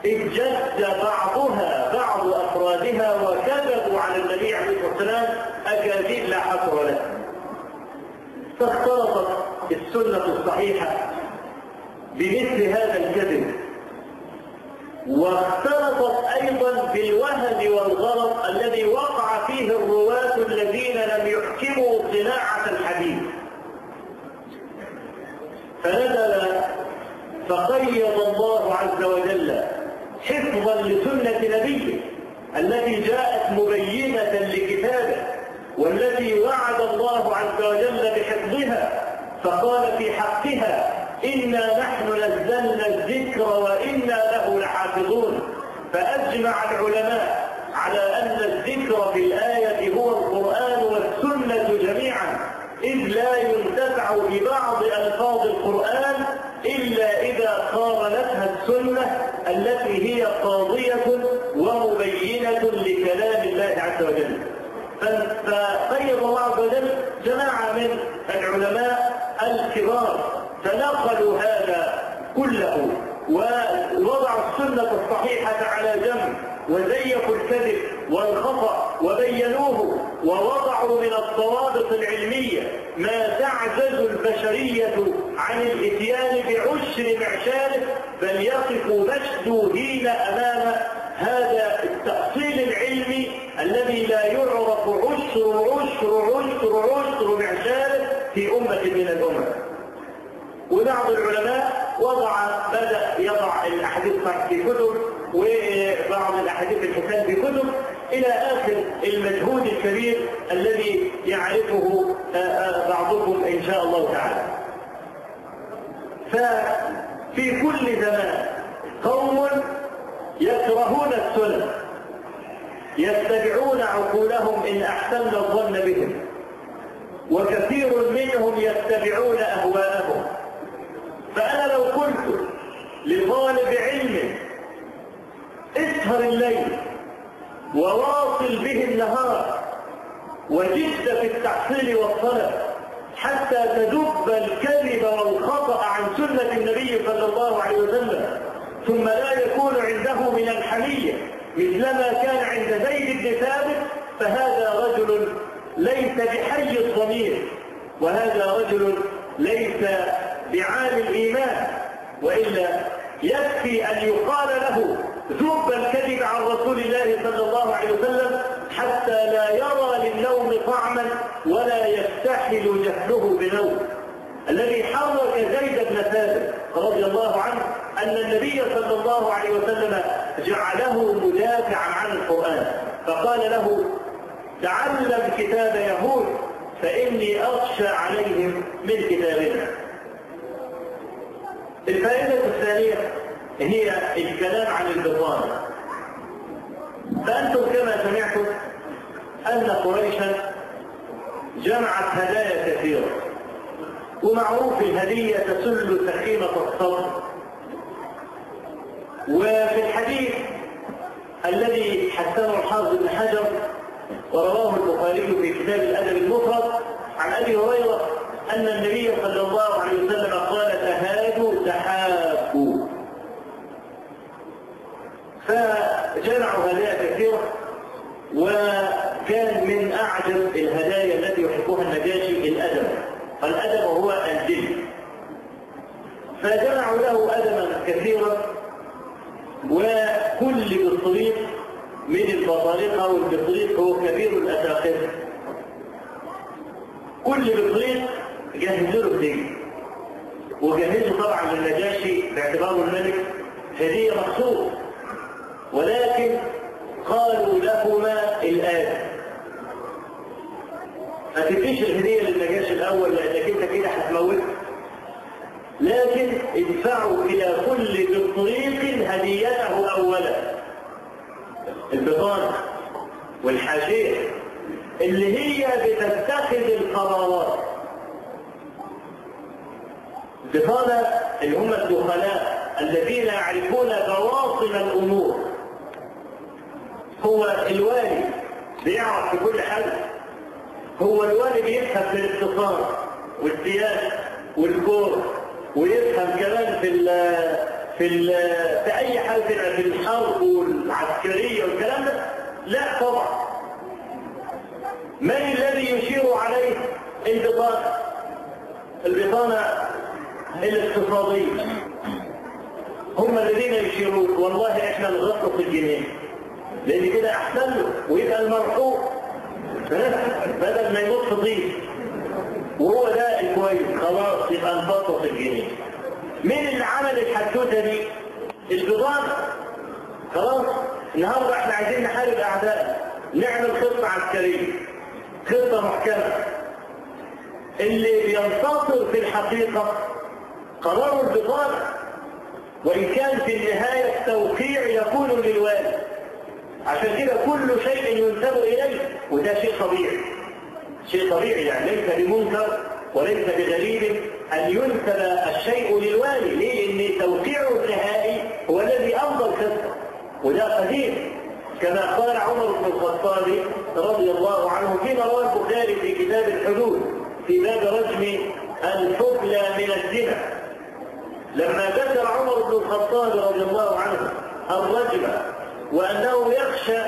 اجتد بعض أفرادها وكذبوا على النبي عليه الصلاة والسلام أكاذيب لا حصر لها. فاختلطت السنة الصحيحة بمثل هذا الكذب، واختلطت أيضا بالوهن والغلط الذي وقع فيه الرواة الذين لم يحكموا صناعة الحديث. فنزل فقيض الله عز وجل حفظا لسنة نبيه التي جاءت مبينة لكتابه والتي وعد الله عز وجل بحفظها، فقال في حقها إنا نحن نزلنا الذكر وإنا له لحافظون. فأجمع العلماء على أن الذكر في الآية هو القرآن والسنة جميعا، إذ لا ينتفع ببعض ألفاظ القرآن إلا إذا قارنتها السنة التي هي قاضية ومبينة لكلام الله عز وجل. فقيض الله عز وجل جماعة من العلماء الكبار فنقلوا هذا كله ووضعوا السنة الصحيحة على جنب وزيفوا الكذب والخطأ وبينوه، ووضعوا من الضوابط العلمية ما تعجز البشرية عن الاتيان بعشر معشاره، بل يقفوا مشدودين أمام هذا التأصيل العلمي الذي لا يعرف عشر معشاره في أمة من الأمم. وبعض العلماء بدأ يضع الأحاديث في كتب، وبعض الأحاديث الحسان في كتب، إلى آخر المجهود الكبير الذي يعرفه بعضكم إن شاء الله تعالى. ففي كل زمان قوم يكرهون السنة يتبعون عقولهم إن أحسن الظن بهم، وكثير منهم يتبعون أهواءهم. فأنا لو قلت لطالب علم اسهر الليل وواصل به النهار وجد في التحصيل والطلب حتى تدب الكذب والخطأ عن سنة النبي صلى الله عليه وسلم، ثم لا يكون عنده من الحمية مثلما كان عند زيد بن ثابت، فهذا رجل ليس بحي الضمير، وهذا رجل ليس بعالي الإيمان. وإلا يكفي أن يقال له ذب الكذب عن رسول الله صلى الله عليه وسلم حتى لا يرى للنوم طعما ولا يستحل جهله بنوم. الذي حرك زيد بن ثابت رضي الله عنه أن النبي صلى الله عليه وسلم جعله مدافعا عن القرآن، فقال له تعلم كتاب يهود فإني أخشى عليهم من كتابنا. الفائدة الثانية هي الكلام عن البطانة. فأنتم كما سمعتم أن قريشا جمعت هدايا كثيرة، ومعروف الهدية تسل سخيمة الصدر. وفي الحديث الذي حسنه الحافظ بن حجر ورواه البخاري في كتاب الأدب المفرد عن أبي هريرة أن النبي صلى الله عليه وسلم قال تهادوا تحابوا. فجمعوا هدايا كثيرة، وكان من أعجب الهدايا التي يحبها النجاشي الأدب. الأدب هو الدين. فجمعوا له أدما كثيرا، وكل بطريق من البطارقة والبطريق هو كبير الأساقفة، كل بطريق جهزوا له هدية، وجهزوا طبعا للنجاشي باعتباره الملك هدية مخصوص، ولكن قالوا لهما الآن: ما تديش الهدية للنجاشي الأول لأنك أنت كده هتموته، لكن ادفعوا إلى كل بطريق هديته أولا، البطانة والحاشية اللي هي بتتخذ القرارات. البطانة اللي هم الدخلاء الذين يعرفون بواطن الأمور، هو الوالي بيعرف في كل حاجة، هو الوالي بيفهم في الاقتصاد والسياسة والكورة، ويفهم كمان في أي حاجة في الحرب والعسكرية والكلام ده. لا طبعا، من الذي يشير عليه؟ البطانة، البطانة الاقتصادية هم الذين يشيرون. والله احنا نغطس الجنيه لان كده احسن له ويبقى المرحوم بدل ما يموت في ضيف، وهو ده الكويس، خلاص يبقى نغطس الجنيه. مين اللي عمل الحدوته دي؟ البطانة. خلاص النهارده احنا عايزين نحارب اعدائنا، نعمل خطه عسكريه، خطه محكمه. اللي بينتصر في الحقيقه قرار البطانة، وإن كان في النهاية التوقيع يكون للوالي. عشان كده كل شيء ينسب إليه، وده شيء طبيعي، شيء طبيعي، يعني ليس بمنكر وليس بغريب أن ينسب الشيء للوالي. ليه؟ لأن توقيعه النهائي هو الذي أمضى الخطة، وده قديم، كما قال عمر بن الخطاب رضي الله عنه فيما رواه البخاري في كتاب الحدود في باب رجم الحبلى من الزنا، لما ذكر عمر بن الخطاب رضي الله عنه الرجم، وأنه يخشى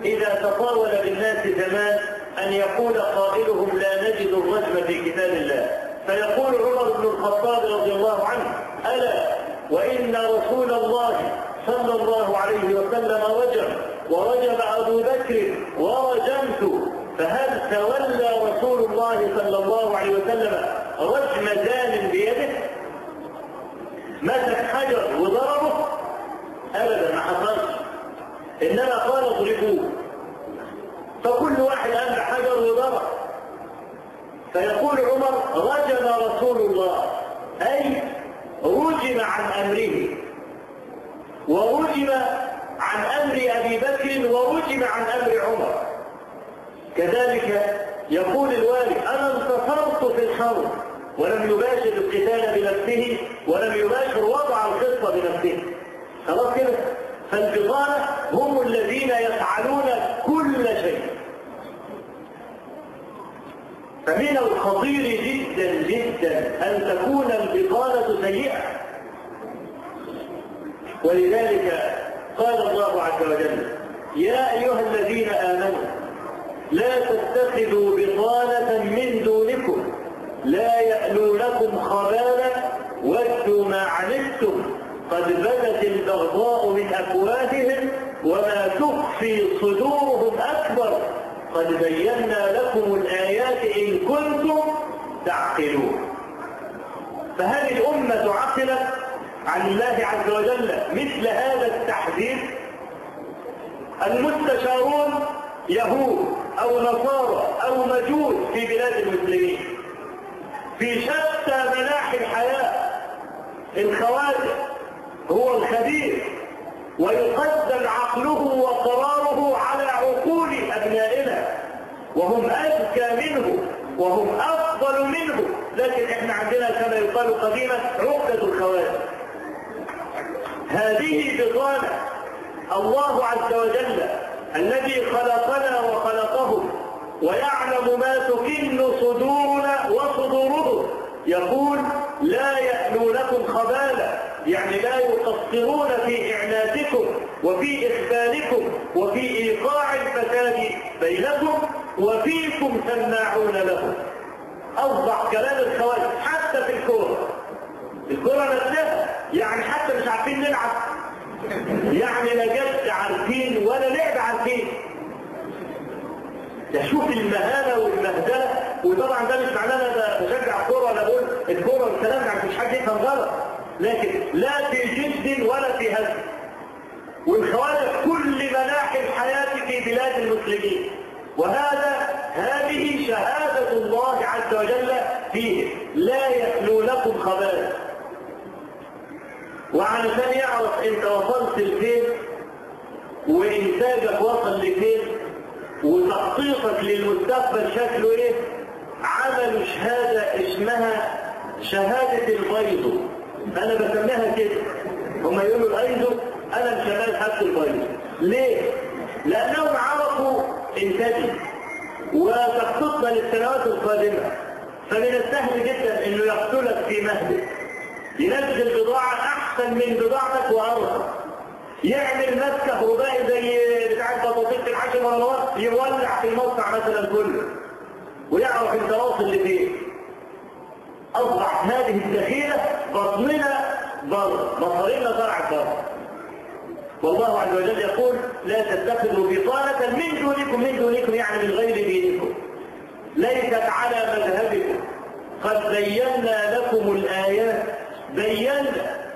إذا تطاول بالناس زمان أن يقول قائلهم لا نجد الرجم في كتاب الله، فيقول عمر بن الخطاب رضي الله عنه: ألا وإن رسول الله صلى الله عليه وسلم رجم، ورجم أبو بكر ورجمت، فهل تولى رسول الله صلى الله عليه وسلم رجم زان بيده؟ مسك حجر وضربه؟ أبدا، ما حصلش، إنما قال اضربوه، فكل واحد قام بحجر وضرب. فيقول عمر: رجم رسول الله، أي رجم عن أمره، ورجم عن أمر أبي بكر، ورجم عن أمر عمر. كذلك يقول الوالي: أنا انتصرت في الحرب، ولم يباشر القتال بنفسه، ولم يباشر وضع الخطة بنفسه. خلاص كده؟ فالبطانة هم الذين يفعلون كل شيء. فمن الخطير جدا جدا أن تكون البطانة سيئة، ولذلك قال الله عز وجل: يا أيها الذين آمنوا لا تتخذوا بطانة من دونكم لا يألونكم خبالا ودوا ما عنتم قد بدت البغضاء من أفواههم وما تخفي صدورهم أكبر قد بينا لكم الآيات إن كنتم تعقلون. فهذه الأمة عقلت عن الله عز وجل مثل هذا التحذير؟ المستشارون يهود أو نصارى أو مجوس في بلاد المسلمين في شتى مناحي الحياة. الخواجة هو الخبير، ويقدم عقله وقراره على عقول أبنائنا، وهم أذكى منه وهم أفضل منه، لكن احنا عندنا كما يقال قديما عقدة الخواجة. هذه بطانة الله عز وجل الذي خلقنا وخلقهم ويعلم ما تكن صدورنا وصدورهم يقول: لا يألونكم خبالا، يعني لا يقصرون في إعناتكم وفي إخباركم وفي إيقاع الفساد بينكم وفيكم سماعون لهم. أوضح كلام الخوارج حتى في الكورة، الكرة نفسها يعني حتى مش عارفين نلعب، يعني لا جد عارفين ولا لعب عارفين. تشوف المهانة والمهزلة. وطبعا ده مش معناه انا بشجع الكرة ولا بقول الكرة والكلام ده مش حاجة يفهم غلط، لكن لا في جد ولا في هزل. والخوارج كل مناحي الحياة في بلاد المسلمين، هذه شهادة الله عز وجل فيه، لا يخلونكم خبائث. وعلشان يعرف انت وصلت لفين وانتاجك وصل لفين وتخطيطك للمستقبل شكله ايه، عملوا شهادة اسمها شهادة البيض. انا بسميها كده، هم يقولوا الايزو، انا مسميها شهادة البيض. ليه؟ لانهم عرفوا انتاجي وتخطيطنا للسنوات القادمة. فمن السهل جدا انه يقتلك في مهدك، ينزل بضاعة احسن من بضاعتك وارخص، يعمل مس كهربائي زي بتاع بطاطس العشر مرات، يولع في المصنع مثلا كله، ويعرف انت واصل لفين. اصبح هذه الدخيلة بطننا بر، مصارينا طلعت بر. والله عز وجل يقول لا تتخذوا بطانة من دونكم يعني من غير دينكم ليست على مذهبكم قد بينا لكم الآيات. بينا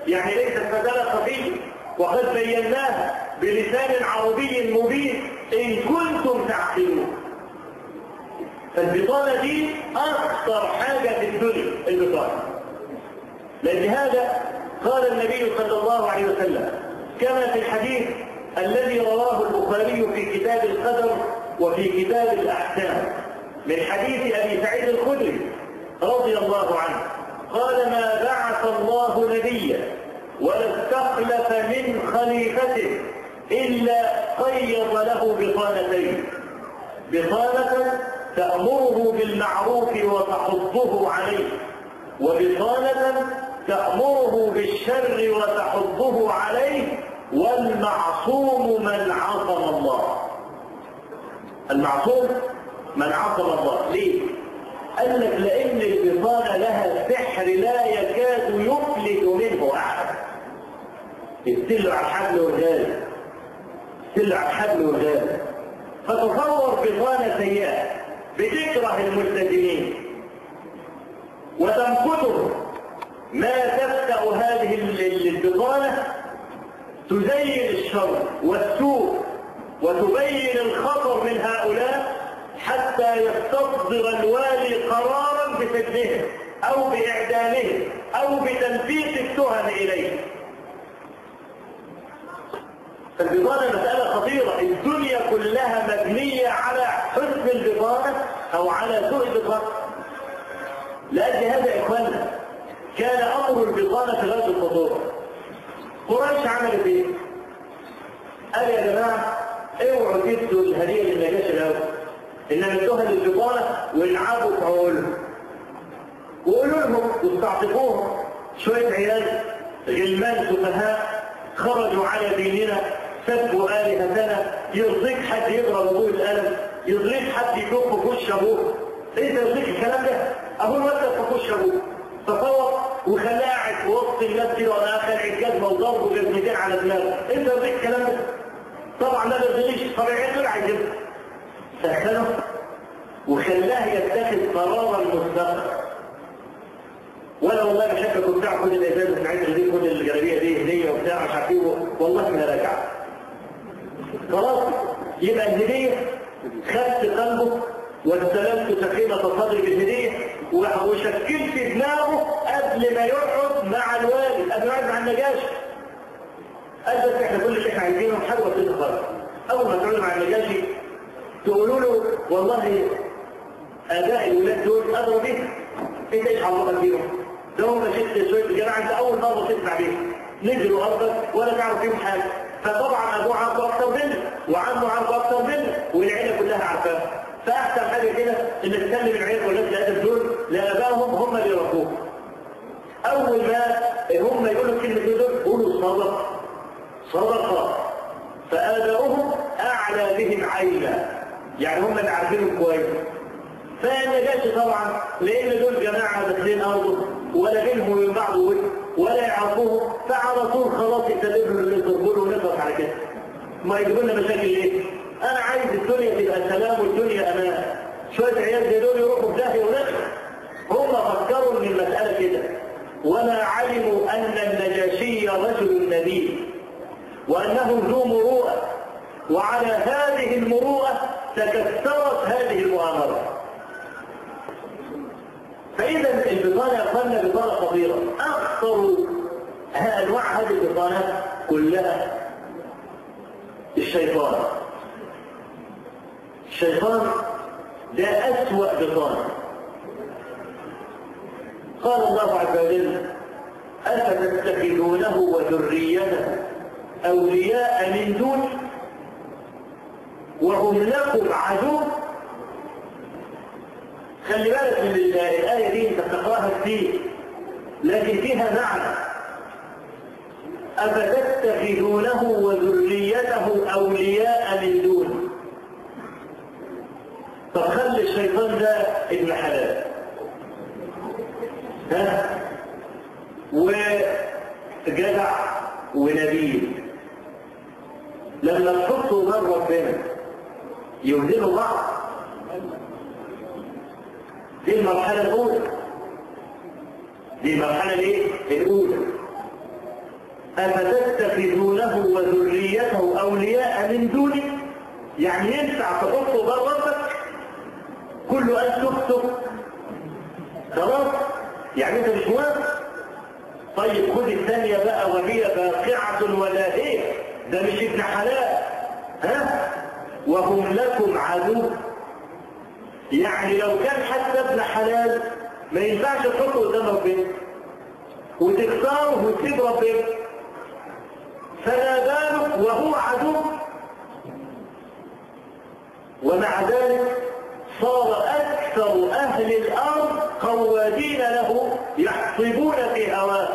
يعني ليست مسألة خفية، وقد بيناها بلسان عربي مبين إن كنتم تعقلون. فالبطانة دي أخطر حاجة في الدنيا البطانة. لأن هذا قال النبي صلى الله عليه وسلم كما في الحديث الذي رواه البخاري في كتاب القدر وفي كتاب الأحكام من حديث أبي سعيد الخدري رضي الله عنه قال ما بعث الله نبيا ولا استخلف من خليفته إلا قيض له بطانتين، بطانة تأمره بالمعروف وتحضه عليه، وبطانة تأمره بالشر وتحضه عليه، والمعصوم من عصم الله. المعصوم من عصم الله. ليه؟ قال لك لأن البطانة لها سحر لا يكاد يفلت منه أحد. يستلوا على الحبل والغالب، يستلوا على الحبل والغالب. فتصور بطانة سيئة بتكره الملتزمين وتمكتهم، ما تفتأ هذه البطانة تزين الشر والسوء وتبين الخطر من هؤلاء حتى يستصدر الوالي قرارا بسجنهم أو بإعدامهم أو بتنفيذ التهم إليه. فالبطانة مسألة خطيرة. الدنيا كلها مبنية على حسن البطانة أو على سوء البطانة. لأجل هذا يا إخوانا كان أمر البطانة في غاية الخطورة. قريش عملت إيه؟ قال يا جماعة اوعوا تدوا الهدية للنجاشي الأول، إنما ادوها للبطانة والعبوا في عقولهم وقولوا لهم واستعطفوهم شوية عيال غلمان سفهاء خرجوا على ديننا سبوا آلهتنا، يرضيك حد يضرب أبوه القلم، يرضيك حد يدق في وش أبوه. إيه يرضيك الكلام ده؟ أبوه الوقت في وش أبوه تصور وخلاه قاعد في وسط الناس كده وأنا خلع الجزمة وضربه جزمتين على دماغه. إيه يرضيك الكلام ده؟ طبعا ما بيرضيش، طبيعي طلع يجيبه. سخنه وخلاه يتخذ قرارا مستقلا. ولا والله بشكل كنت بتاع كل الازاز بتاعتنا دي كل الجلابيه دي هديه وبتاع مش عارفين والله ما راجع. خلاص يبقى الهديه خدت قلبه واستلمت سكينه صدري بالهديه وشكلت دماغه قبل ما يقعد مع الوالد، قبل ما يقعد مع النجاشي. قال بس احنا كل اللي احنا عايزينه حاجه بسيطه خالص. اول ما تقعدوا مع النجاشي تقولوا له والله اباء الولاد دول ادرى بيك، انت ايش علاقتك بيهم؟ ده هم شفت شويه الجماعه انت اول مره تسمع بيهم، نزلوا ارضك ولا تعرف فيهم حاجه، فطبعا ابوه عارفه اكثر منك وعمه عارفه اكثر منك والعيله كلها عارفاها. فاحسن حاجه كده ان تسلم العيله والناس الادب دول لابائهم هم اللي يربوهم. اول ما هم يقولوا كلمه دول قولوا صدق صدقه، فآباؤهم أعلى بهم عينا، يعني هم اللي عارفينهم كويس. فالنجاشي طبعا لأن دول جماعة داخلين أرضه ولا بينهم من بعض ود ولا يعرفوه، فعلى طول خلاص يكلموا اللي يضربوا له ونخلص على كده. ما يجيبوا لنا مشاكل ليه؟ انا عايز الدنيا تبقى سلام والدنيا امان. شويه عيال زي دول يروحوا في داهيه ونخلص. هم فكروا ان المساله كده، وما علموا ان النجاشي رجل نبيل وانه ذو مروءه، وعلى هذه المروءه تكثرت هذه المؤامره. فاذا البطانه يا اخوانا بطانه خطيره. اخطر انواع هذه البطانات كلها الشيطان. الشيطان ده اسوأ بطانه. قال الله عز وجل: أفتتخذونه وذريته أولياء من دون وهم لكم عدو. خلي بالك من الآية دي، أنت بتقرأها كتير لكن فيها معنى. أفتتخذونه وذريته أولياء من دون. طب خلي الشيطان ده ابن حلال وجدع ونبيل، لما تحطوا نار ربنا يوزنوا بعض. دي المرحلة الأولى. دي المرحلة الايه؟ الأولى. أفتتخذونه وذريته أولياء من دوني، يعني ينفع تحطوا نار ربك كله أن تخطب خلاص؟ يعني انت مش موافق؟ طيب خد الثانية بقى، وهي باقعة ولاهية، ده مش ابن حلال. وهم لكم عدو. يعني لو كان حتى ابن حلال ما ينفعش تحطه قدام ربنا وتختاره وتسيب ربنا، فما بالك وهو عدو. ومع ذلك صار أكثر أهل الأرض قوادين له يحصبون في هواه،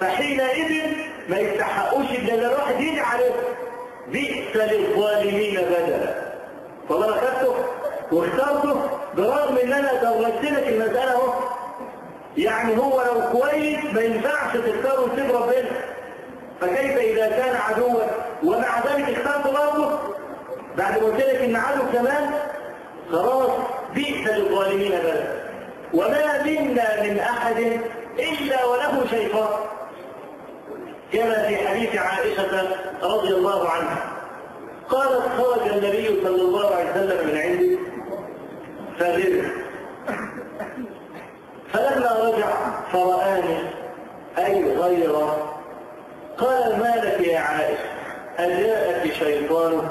فحينئذ ما يستحقوش إلا أن الواحد يجي عليه. بئس للظالمين بدلا. فالله أخذته واخترته برغم ان انا درجت لك المساله اهو. يعني هو لو كويس ما ينفعش تختاره وتسيب ربنا، فكيف اذا كان عدوا ومع ذلك اخترته برضه بعد ما قلت لك ان عدو كمان؟ خلاص بئس للظالمين بدلا. وما منا من احد الا وله شيطان، كما في حديث عائشه رضي الله عنها قالت: خرج النبي صلى الله عليه وسلم من عندي فغرق، فلما رجع فرآني أي غيره قال: ما لك يا عائشة؟ أجاءك شيطان؟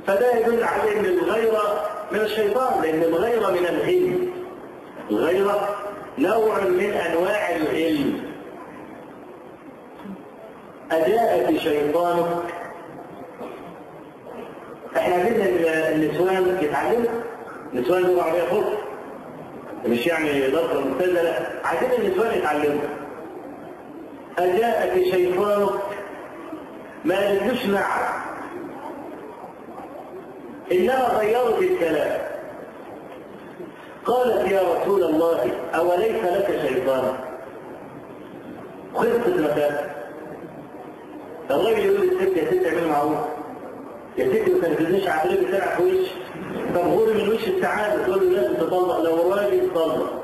فده يدل على أن الغيرة من الشيطان، لأن الغيرة من الغل. الغيرة نوع من أنواع الغل. أجاءك شيطان. احنا عايزين النسوان يتعلموا. النسوان دول عربية فرصة، مش يعني ضربة مبتدأ، لا، عايزين النسوان يتعلموا. أجاءك شيطان، ما قالتلوش نعم، إنما غيرت الكلام. قالت: يا رسول الله أوليس لك شيطان؟ خلصت المسألة. الراجل يقول للست: يا ست اعملي معروف، يا ستي ما تنزلنيش عقلي بتلعب في وشي. طب غوري من وش السعاده، تقول له لازم تطلق، لو الراجل يطلق.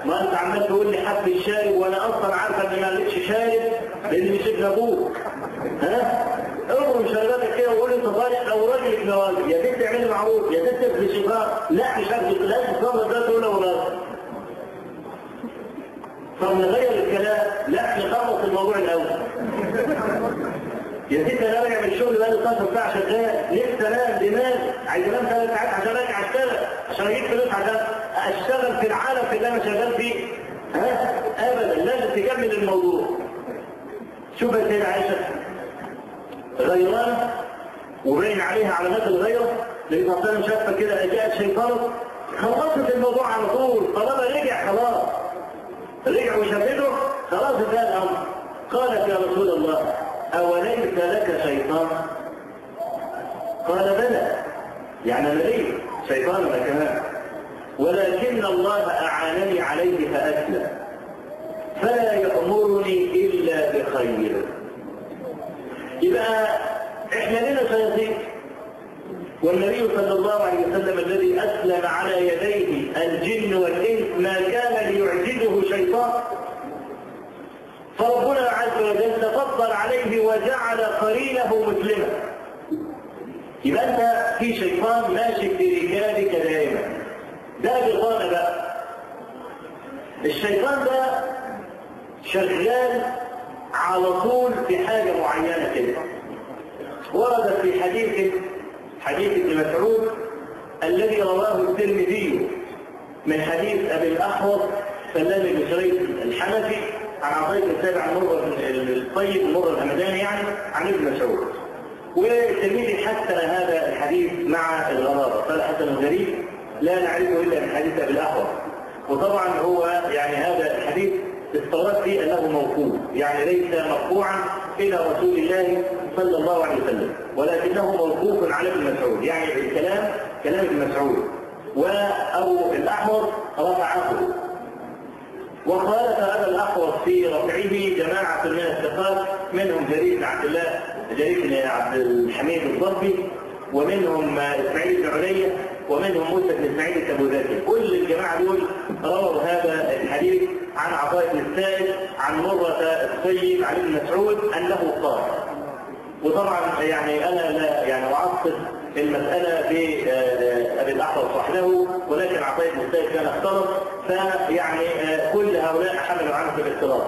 ما انت عمال تقول لي حب الشارب وانا اصلا عارفه ان ما لقيتش شارب لان مش ابن ابوك. اضرب شرباتك كده وقول انت طالق لو راجل ابن راجل. يا ست اعملي معروف، يا ست ابن شيطان. لا مش هاخد لازم تصرف ده تقول له راجل. طب نغير الكلام، لا نخلص الموضوع الاول. يا ست انا راجع من الشغل بقالي 12 ساعه شغال، لسه انام دماغي، عايز انام 3 ساعات عشان ارجع اشتغل، عشان اجيب فلوس عشان اشتغل في العالم اللي انا شغال فيه. ابدا، لازم تكمل الموضوع. شوف يا سيدة عائشه غيرانه وباين عليها علامات الغيره، لان اصلا شافه كده جاءت شيطانه، خلصت الموضوع على طول. طالما رجع خلاص، رجع وشافته خلاص انتهى الامر. قالت: يا رسول الله أوليس لك شيطان؟ قال: بلى. يعني أنا ليه شيطان أنا كمان. ولكن الله أعانني عليه فأسلم، فلا يأمرني إلا بخير. يبقى إحنا لنا شياطين، والنبي صلى الله عليه وسلم الذي أسلم على يديه الجن والإنس ما كان ليعجزه شيطان، فربنا عز وجل تفضل عليه وجعل قرينه مسلما. يبقى أنت في شيطان ماشي في ركابك دائما، ده بطانة بقى. الشيطان ده شغال على طول في حاجة معينة كده. ورد في حديث ابن مسعود الذي رواه الترمذي من حديث أبي الأحوص سلام بن شريح الحنفي عن عطية السابع عن مرة الطيب مرة الهمداني يعني عن ابن مسعود. والترمذي حسن هذا الحديث مع الغرابة، قال حسن غريب لا نعرفه إلا من حديث أبي الأحوص. وطبعا هو يعني هذا الحديث الصواب فيه أنه موقوف، يعني ليس مرفوعا إلى رسول الله صلى الله عليه وسلم، ولكنه موقوف على ابن مسعود، يعني الكلام كلام ابن مسعود، وأبو الأحوص رفعه. وخالف أبا الأحوص في رفعه جماعة من الثقات، منهم جرير بن عبد الحميد الضبي، ومنهم إسماعيل بن علية، ومنهم موسى بن إسماعيل التبوذكي. كل الجماعة دول رووا هذا الحديث عن عطاء بن السائب عن مرة الطيب عن ابن مسعود أنه قال. وطبعا يعني أنا لا يعني أعصب المسألة بأبي الأحوص وحده، ولكن عطاء بن السائب كان اختلط، فيعني كل هؤلاء حملوا عنه بالاختلاط،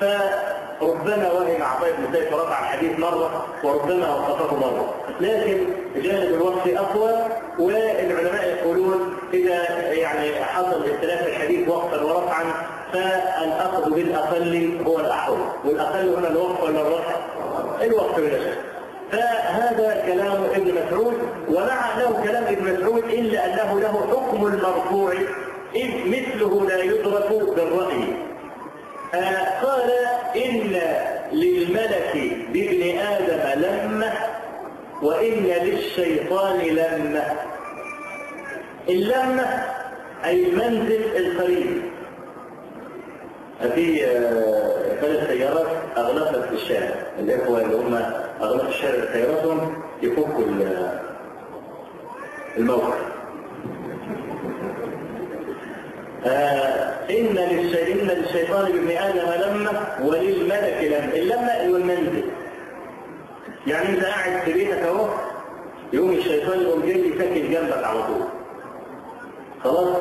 فربما وهم عطاء بن السائب ورفع الحديث مرة، وربما وقفه مرة، لكن جانب الوقت أقوى. والعلماء يقولون إذا يعني حصل اختلاف الحديث وقفا ورفعا فالأخذ بالأقل هو الأحوط، والأقل هنا الوقف ولا الرفع؟ الوقف بلا شك. فهذا كلام ابن مسعود، ومع أنه كلام ابن مسعود إلا أنه له حكم المرفوع، إذ مثله لا يدرك بالرأي. قال إن للملك بابن آدم لمة وإن للشيطان لمة. اللمة أي المنزل القريب. في 3 سيارات أغلقت في الشارع، الإخوة اللي هم أغلقوا الشارع سياراتهم يفكوا الموقف. إن للشيطان بابن آدم لمة وللملك لمة. اللمة هو المنزل، يعني أنت قاعد في بيتك أهو، يقوم الشيطان يقوم جاي ساكن جنبك على طول. خلاص؟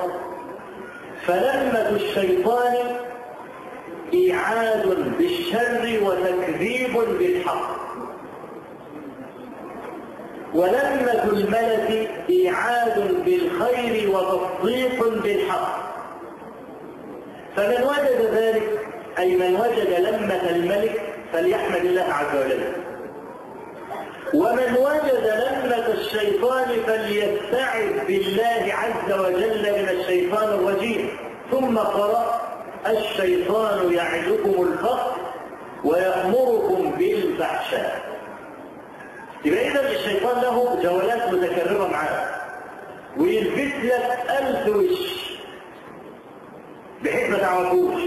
فلمة الشيطان إيعاد بالشر وتكذيب بالحق، ولمة الملك إيعاد بالخير وتصديق بالحق. فمن وجد ذلك أي من وجد لمة الملك فليحمد الله عز وجل، ومن وجد لمة الشيطان فليستعذ بالله عز وجل من الشيطان الرجيم. ثم قرأ الشيطان يعدكم الفقر ويأمركم بالفحشاء. يبقى إذا الشيطان له جولات متكررة معاه، ويلبس لك 1000 وش بحيث ما تعرفوش.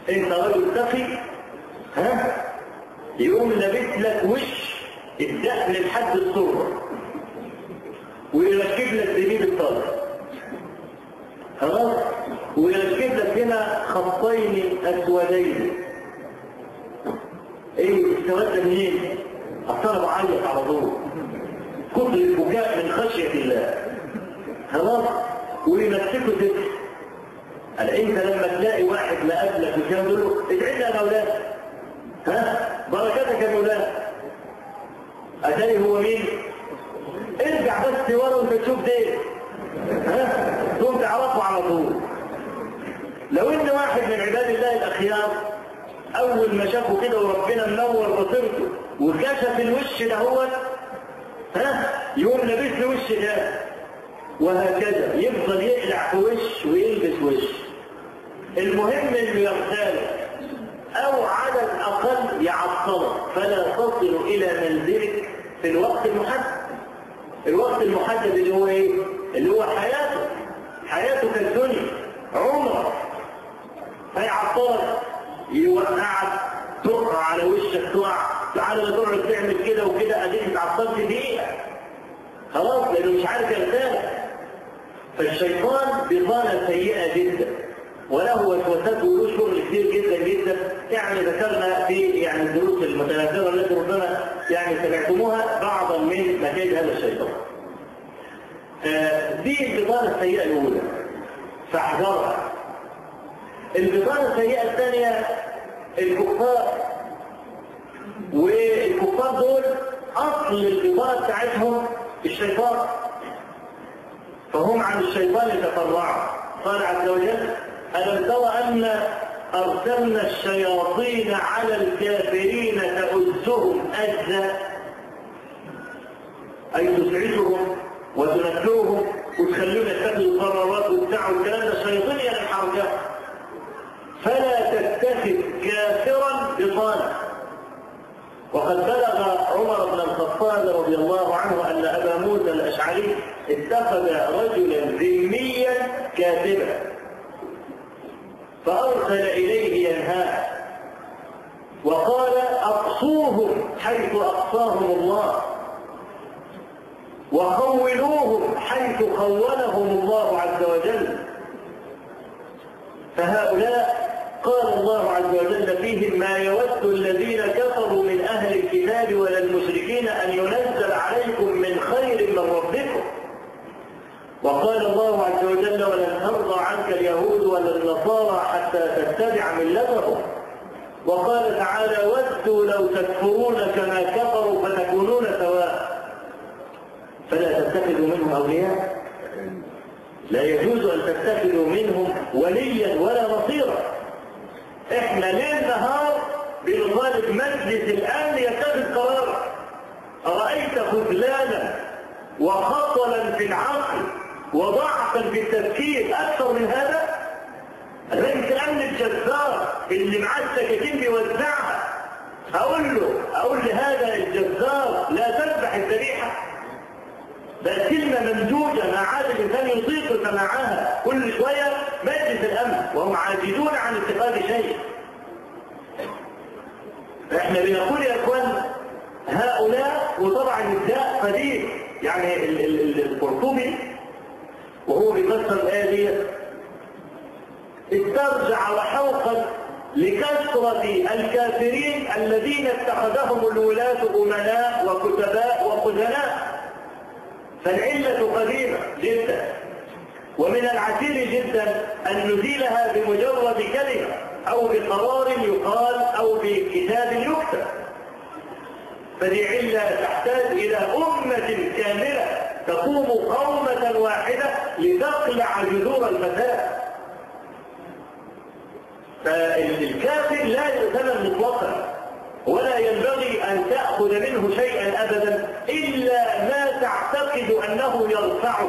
انت رجل تقي يقوم لابس لك وش الدقن لحد الصورة، ويركب لك زميل الطاقة، خلاص، ويركب لك هنا خطين اسودين. ايه استواد منين؟ اصلا بعيط على طول، كتر البكاء من خشية الله، خلاص، ويمسكوا ذكر. قال انت لما تلاقي واحد ما قبلك وكان يقول له ادعي لنا يا مولانا، بركاتك يا مولانا، اتاري هو مين؟ ارجع بس ورا وانت تشوف ده، تقوم تعرفه على طول. لو ان واحد من عباد الله الاخيار اول ما شافه كده وربنا منور بصيرته وكشف الوش ده هو يقوم لابس له وش ده، وهكذا يفضل يقلع في وش ويلبس وش. المهم انه يغتالك او على الاقل يعطلك فلا تصل الى منزلك في الوقت المحدد. الوقت المحدد اللي هو ايه؟ اللي هو حياتك، حياتك الدنيا عمرك، فيعطلك يوقعك تقع على وشك تقع، تعالى تقعد تعمل كده وكده، اديك اتعطلت دقيقه خلاص لانه مش عارف يغتالك. فالشيطان بطانه سيئه جدا وله وسوسات وله شغل كتير جدا جدا. يعني ذكرنا في الدروس المتناثره التي ربما سمعتموها بعضا من مكائد هذا الشيطان. دي البطانه السيئه الاولى فاحذرها. البطانه السيئه الثانيه الكفار، والكفار دول اصل البطانه بتاعتهم الشيطان، فهم عن الشيطان يتفرعوا. قال عز وجل: ألم تر أن أرسلنا الشياطين على الكافرين تؤزهم أزا، أي تزعجهم وتنكرهم وتخلون يتخذوا قرارات وبتاع والكلام ده الشياطين الحركات. فلا تتخذ كافرا بطانا. وقد بلغ عمر بن الخطاب رضي الله عنه أن أبا موسى الأشعري اتخذ رجلا ذميا كاتبا فأرسل إليه ينهاه وقال: أقصوهم حيث أقصاهم الله، وخولوهم حيث خولهم الله عز وجل. فهؤلاء قال الله عز وجل فيهم: ما يود الذين كفروا من أهل الكتاب ولا المشركين أن ينزل عليكم من خير من ربكم. وقال الله عز وجل: ولن ترضى عنك اليهود ولا النصارى حتى تتبع ملتهم. وقال تعالى: ودوا لو تكفرون كما كفروا فتكونون سواء. فلا تتخذوا منهم أولياء، لا يجوز أن تتخذوا منهم وليا ولا نصيرا. احنا ليل نهار بنطالب مجلس الامن يتخذ قرار. ارايت خذلانا وخطلا في العقل وضعفا في التفكير اكثر من هذا؟ رئيس الامن الجزار اللي معاه السكاكين بيوزعها، اقول لهذا الجزار لا تذبح الذبيحه؟ بقت كلمه ممزوجه ما عاد الانسان يطيق سماعها. كل شويه مجلس الامن وهم عاجزون عن اتخاذ شيء. احنا بنقول يا اخوان هؤلاء، وطبعا الداء قدير. القرطبي وهو بيفسر الايه دي استرجع وحوقا لكثرة الكافرين الذين اتخذهم الولاة أمناء وكتباء وخزناء. فالعلة قديمة جدا، ومن العسير جدا أن نزيلها بمجرد كلمة أو بقرار يقال أو بكتاب يكتب. فدي علة تحتاج إلى أمة كاملة تقوم قومة واحدة لتقلع جذور الفساد. فالكافر لا يؤتمن مطلقا، ولا ينبغي أن تأخذ منه شيئا أبدا إلا ما تعتقد أنه يرفعك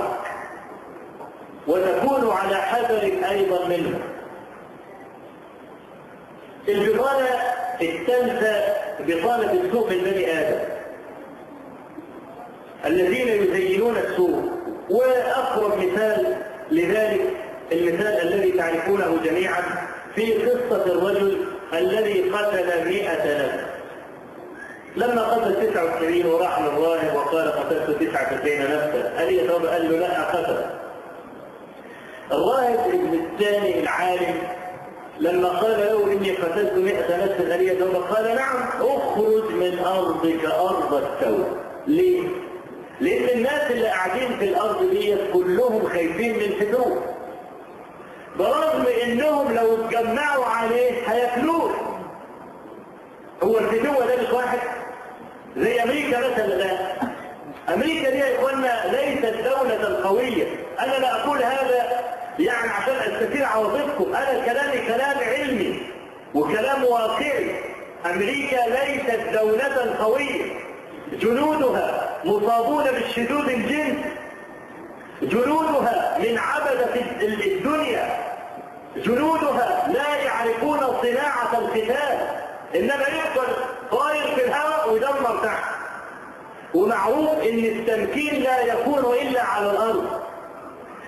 وتكون على حذر أيضا منه. البطانة الثالثة بطانة السوء من بني آدم الذين يزينون السوء. وأقرب مثال لذلك المثال الذي تعرفونه جميعا في قصة الرجل الذي قتل 100 نفس. لما قتل 99 وراح للراهب وقال قتلت 99 نفسا، قال له لا قتل. الراهب ابن الثاني العالم لما قال له اني قتلت 100 نفسا قال نعم اخرج من ارضك ارض التوبه. ليه؟ لان الناس اللي قاعدين في الارض دي كلهم خايفين من فتوه، برغم انهم لو اتجمعوا عليه هياكلوه. هو الفتوه ده مش واحد زي امريكا مثلا. لا، امريكا دي يا اخوانا ليست دولة قوية. انا لا اقول هذا عشان استثير عواطفكم، انا كلامي كلام علمي وكلام واقعي. امريكا ليست دولة قوية، جنودها مصابون بالشذوذ الجنسي، جنودها من عبدة الدنيا، جنودها لا يعرفون صناعة القتال، انما يقتل طاير في الهواء ويدمر تحت. ومعروف ان التمكين لا يكون الا على الارض.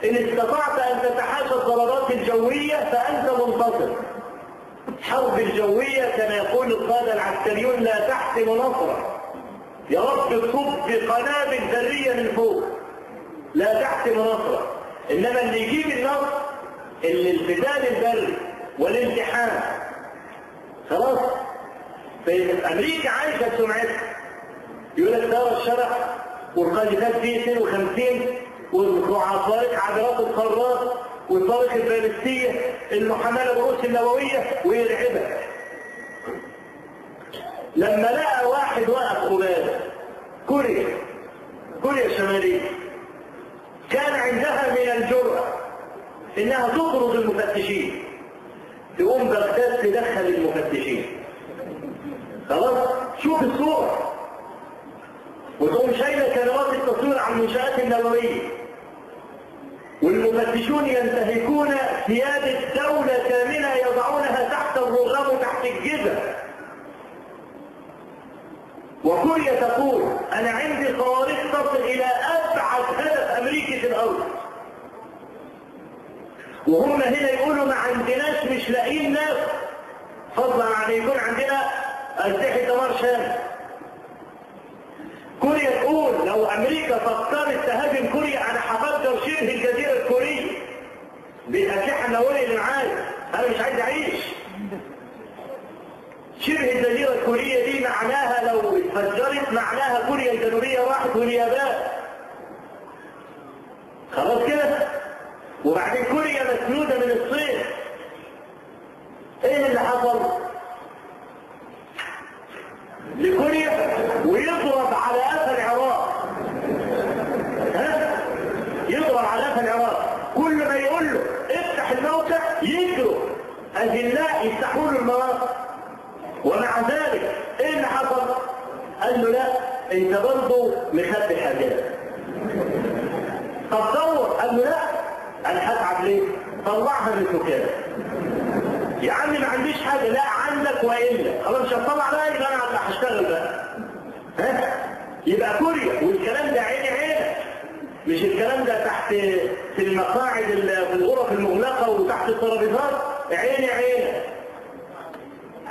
إن استطعت أن تتحاشى الضربات الجوية فأنت منتصر. الحرب الجوية كما يقول القادة العسكريون لا تحسم نصرا. يا رب تصب قنابل ذرية من فوق لا تحسم نصرا. إنما اللي يجيب النصر اللي القتال البري والامتحان. خلاص؟ فأمريكا عايشة بسمعتها. يقول لك دار الشرق والقاذفات فيه 52 وصواريخ عبرات القارات والصواريخ البالستية المحملة بالرؤوس النووية ويرعبها. لما لقى واحد وقف قباله كوريا الشمالية كان عندها من الجرأة انها تطرد المفتشين، تقوم بغداد تدخل المفتشين. خلاص؟ شوف الصورة. وتقوم شايله كاميرات التصوير عن المنشآت النووية، والمفتشون ينتهكون سيادة دولة كاملة يضعونها تحت الرغام وتحت الجبل. وكوريا تقول أنا عندي صواريخ تصل إلى أبعد هدف أمريكي في الأرض. وهم هنا يقولوا ما عندناش، مش لاقيين ناس، فضلا عن يكون عندنا أسلحة دمار شامل. كوريا تقول لو أمريكا فكرت تهاجم كوريا أنا هفجر شبه الجزيرة الكورية بالأسلحة النووية اللي معايا، أنا مش عايز أعيش. شبه الجزيرة الكورية دي معناها لو اتفجرت معناها كوريا الجنوبية راحت واليابان. خلاص كده؟ وبعدين كوريا مسنودة من الصين. ايه اللي حصل لكوريا؟ ويضرب على قفا العراق. يضرب على قفا العراق. كل ما يقول له افتح الموقع يجروا أذلاء يفتحوا له المواقع. ومع ذلك ايه اللي حصل؟ قال له لا انت برضه مخبي حاجات. طب دور. قال له لا انا هتعب ليه؟ طلعها من الوكاله. يا عم ما عنديش حاجه. لا عندك والا. خلاص مش هتطلع بقى يبقى انا اللي هشتغل بقى. يبقى كوريا والكلام ده عيني عينك. مش الكلام ده تحت في المقاعد في الغرف المغلقه وتحت الترابيزات. عيني عينك.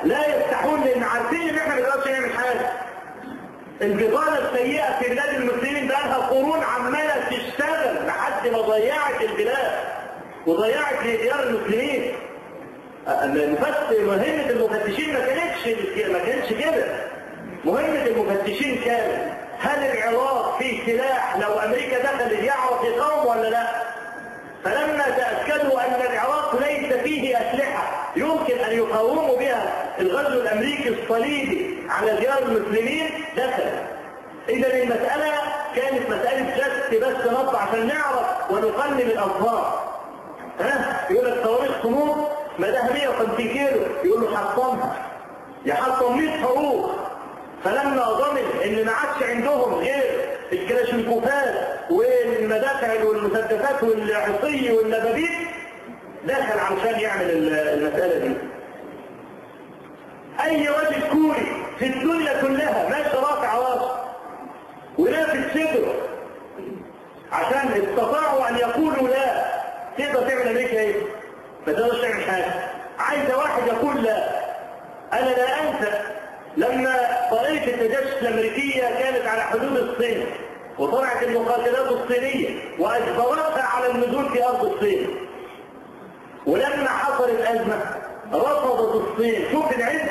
لا يفتحون لان عارفين ان احنا ما نقدرش نعمل حاجه. البطاله السيئه في بلاد المسلمين بقى لها قرون عماله تشتغل لحد ما ضيعت البلاد وضيعت ديار المسلمين. مهمه المفتشين ما كانتش كده. مهمه المفتشين كانت هل العراق فيه سلاح لو امريكا دخلت يعرف يقاوم ولا لا؟ فلما تاكدوا ان العراق ليس فيه اسلحه يمكن ان يقاوموا بها الغزو الامريكي الصليبي على ديار المسلمين دخل. اذا المساله كانت مساله جس بس نطلع عشان نعرف ونقلل الاظهار. يقول لك صواريخ صمود ما ده 150 كيلو، يقول له حطمها. يحطم 100 صاروخ. فلما ضمن ان ما عادش عندهم غير الكلاشينكوفات والمدافع والمسدسات والعصي والنبابيت دخل علشان يعمل المسألة دي. اي راجل كوري في الدنيا كلها ماشي رافع راسه ولافت صدره عشان استطاعوا ان يقولوا لا. تقدر تعمل امريكا ايه؟ ما تقدرش تعمل حاجه. عايزه واحد يقول لا. انا لا انسى لما طريقه التجسس الامريكيه كانت على حدود الصين وطلعت المقاتلات الصينيه واجبرتها على النزول في ارض الصين. ولما حصلت ازمه رفضت الصين. شوف العز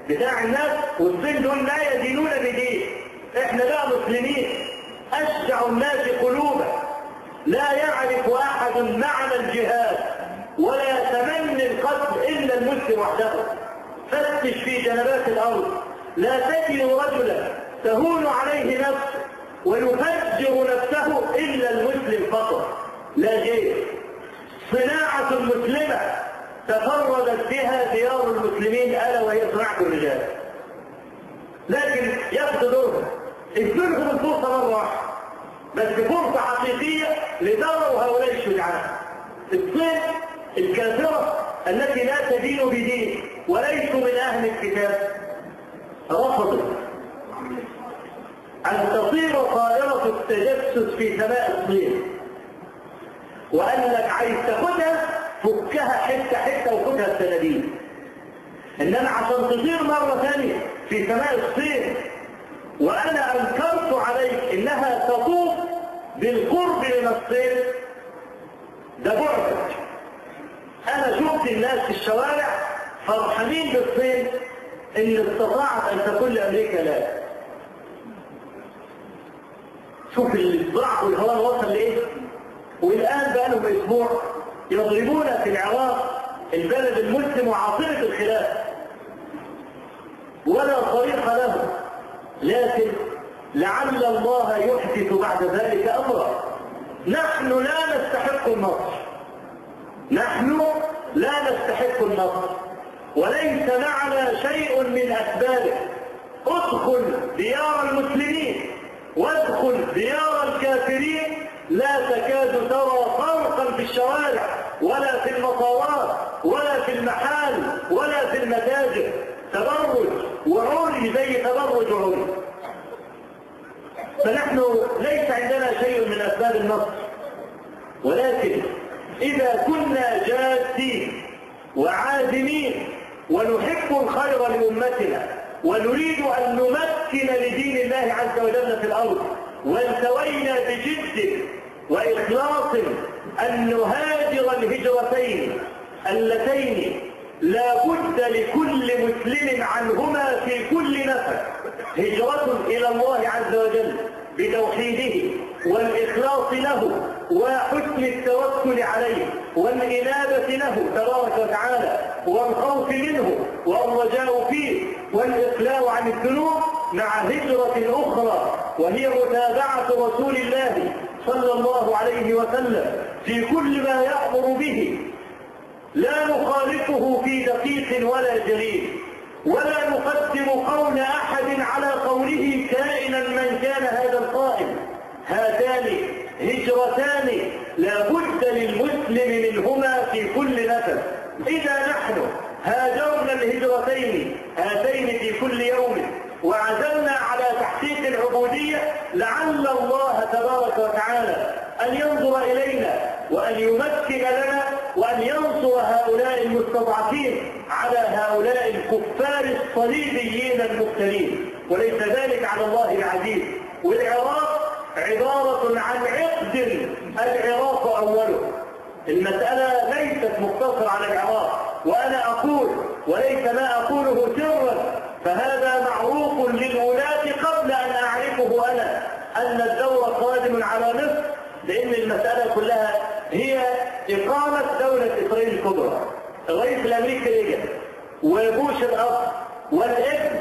بتاع الناس. والصين دول لا يدينون بدين. احنا بقى مسلمين اشجع الناس قلوبا. لا يعرف احد معنى الجهاد ولا يتمنى القتل الا المسلم وحده. فتش في جنبات الارض لا تجد رجلا تهون عليه نفسه ويفجر نفسه الا المسلم فقط. لا جيش. صناعة مسلمة تفردت بها ديار المسلمين الا وهي صناعة الرجال. لكن ياخذ دورها. ادولهم الفرصة مرة واحدة بس فرصة حقيقية لدوروا هؤلاء الشجعان. الصين الكافرة التي لا تدين بدين وليسوا من أهل الكتاب رفضت أن تصير طائرة التجسس في سماء الصين وقال لك عايز تاخدها فكها حته حته وخدها الصناديق. انما عشان تطير مره ثانيه في سماء الصين وانا انكرت عليك انها تطوف بالقرب من الصين، ده بعدك. انا شفت الناس في الشوارع فرحانين بالصين ان استطاعت ان تكون لامريكا لا. شوف الضعف والهوان وصل لايه. والان بقى لهم اسبوع يضربون في العراق البلد المسلم وعاصمه الخلافه ولا طريق له، لكن لعل الله يحدث بعد ذلك امرا. نحن لا نستحق النصر، نحن لا نستحق النصر وليس معنا شيء من اسبابه. ادخل ديار المسلمين وادخل ديار الكافرين لا تكاد ترى فرقا في الشوارع ولا في المطارات ولا في المحال ولا في المتاجر. تبرج وعري زي تبرج وعري. فنحن ليس عندنا شيء من اسباب النصر، ولكن اذا كنا جادين وعازمين ونحب الخير لامتنا ونريد ان نمكن لدين الله عز وجل في الارض وانتوينا بجد واخلاص ان نهاجر الهجرتين اللتين لا بد لكل مسلم عنهما في كل نفس، هجرة إلى الله عز وجل بتوحيده والإخلاص له وحسن التوكل عليه والإنابة له تبارك وتعالى والخوف منه والرجاء فيه والإقلاع عن الذنوب، مع هجرة أخرى وهي متابعة رسول الله صلى الله عليه وسلم في كل ما يأمر به، لا نخالفه في دقيق ولا جليل، ولا نقدم قول أحد على قوله كائنا من كان هذا القائل. هاتان هجرتان لا بد للمسلم منهما في كل نفس. إذا نحن هاجرنا الهجرتين هاتين في كل يوم وعزمنا على تحقيق العبودية، لعل الله تبارك وتعالى أن ينظر إلينا وأن يمكن لنا وأن ينصر هؤلاء المستضعفين على هؤلاء الكفار الصليبيين المبتلين، وليس ذلك على الله العزيز. والعراق عبارة عن عقد، العراق أوله. المسألة ليست مقتصرة على العراق، وأنا أقول وليس ما أقوله سرا، فهذا معروف للولاة قبل أن أعرفه أنا أن الدور قادم على مصر، لأن المسألة كلها هي إقامة دولة إسرائيل الكبرى. الرئيس الأمريكي رجع وبوش الأب والابن،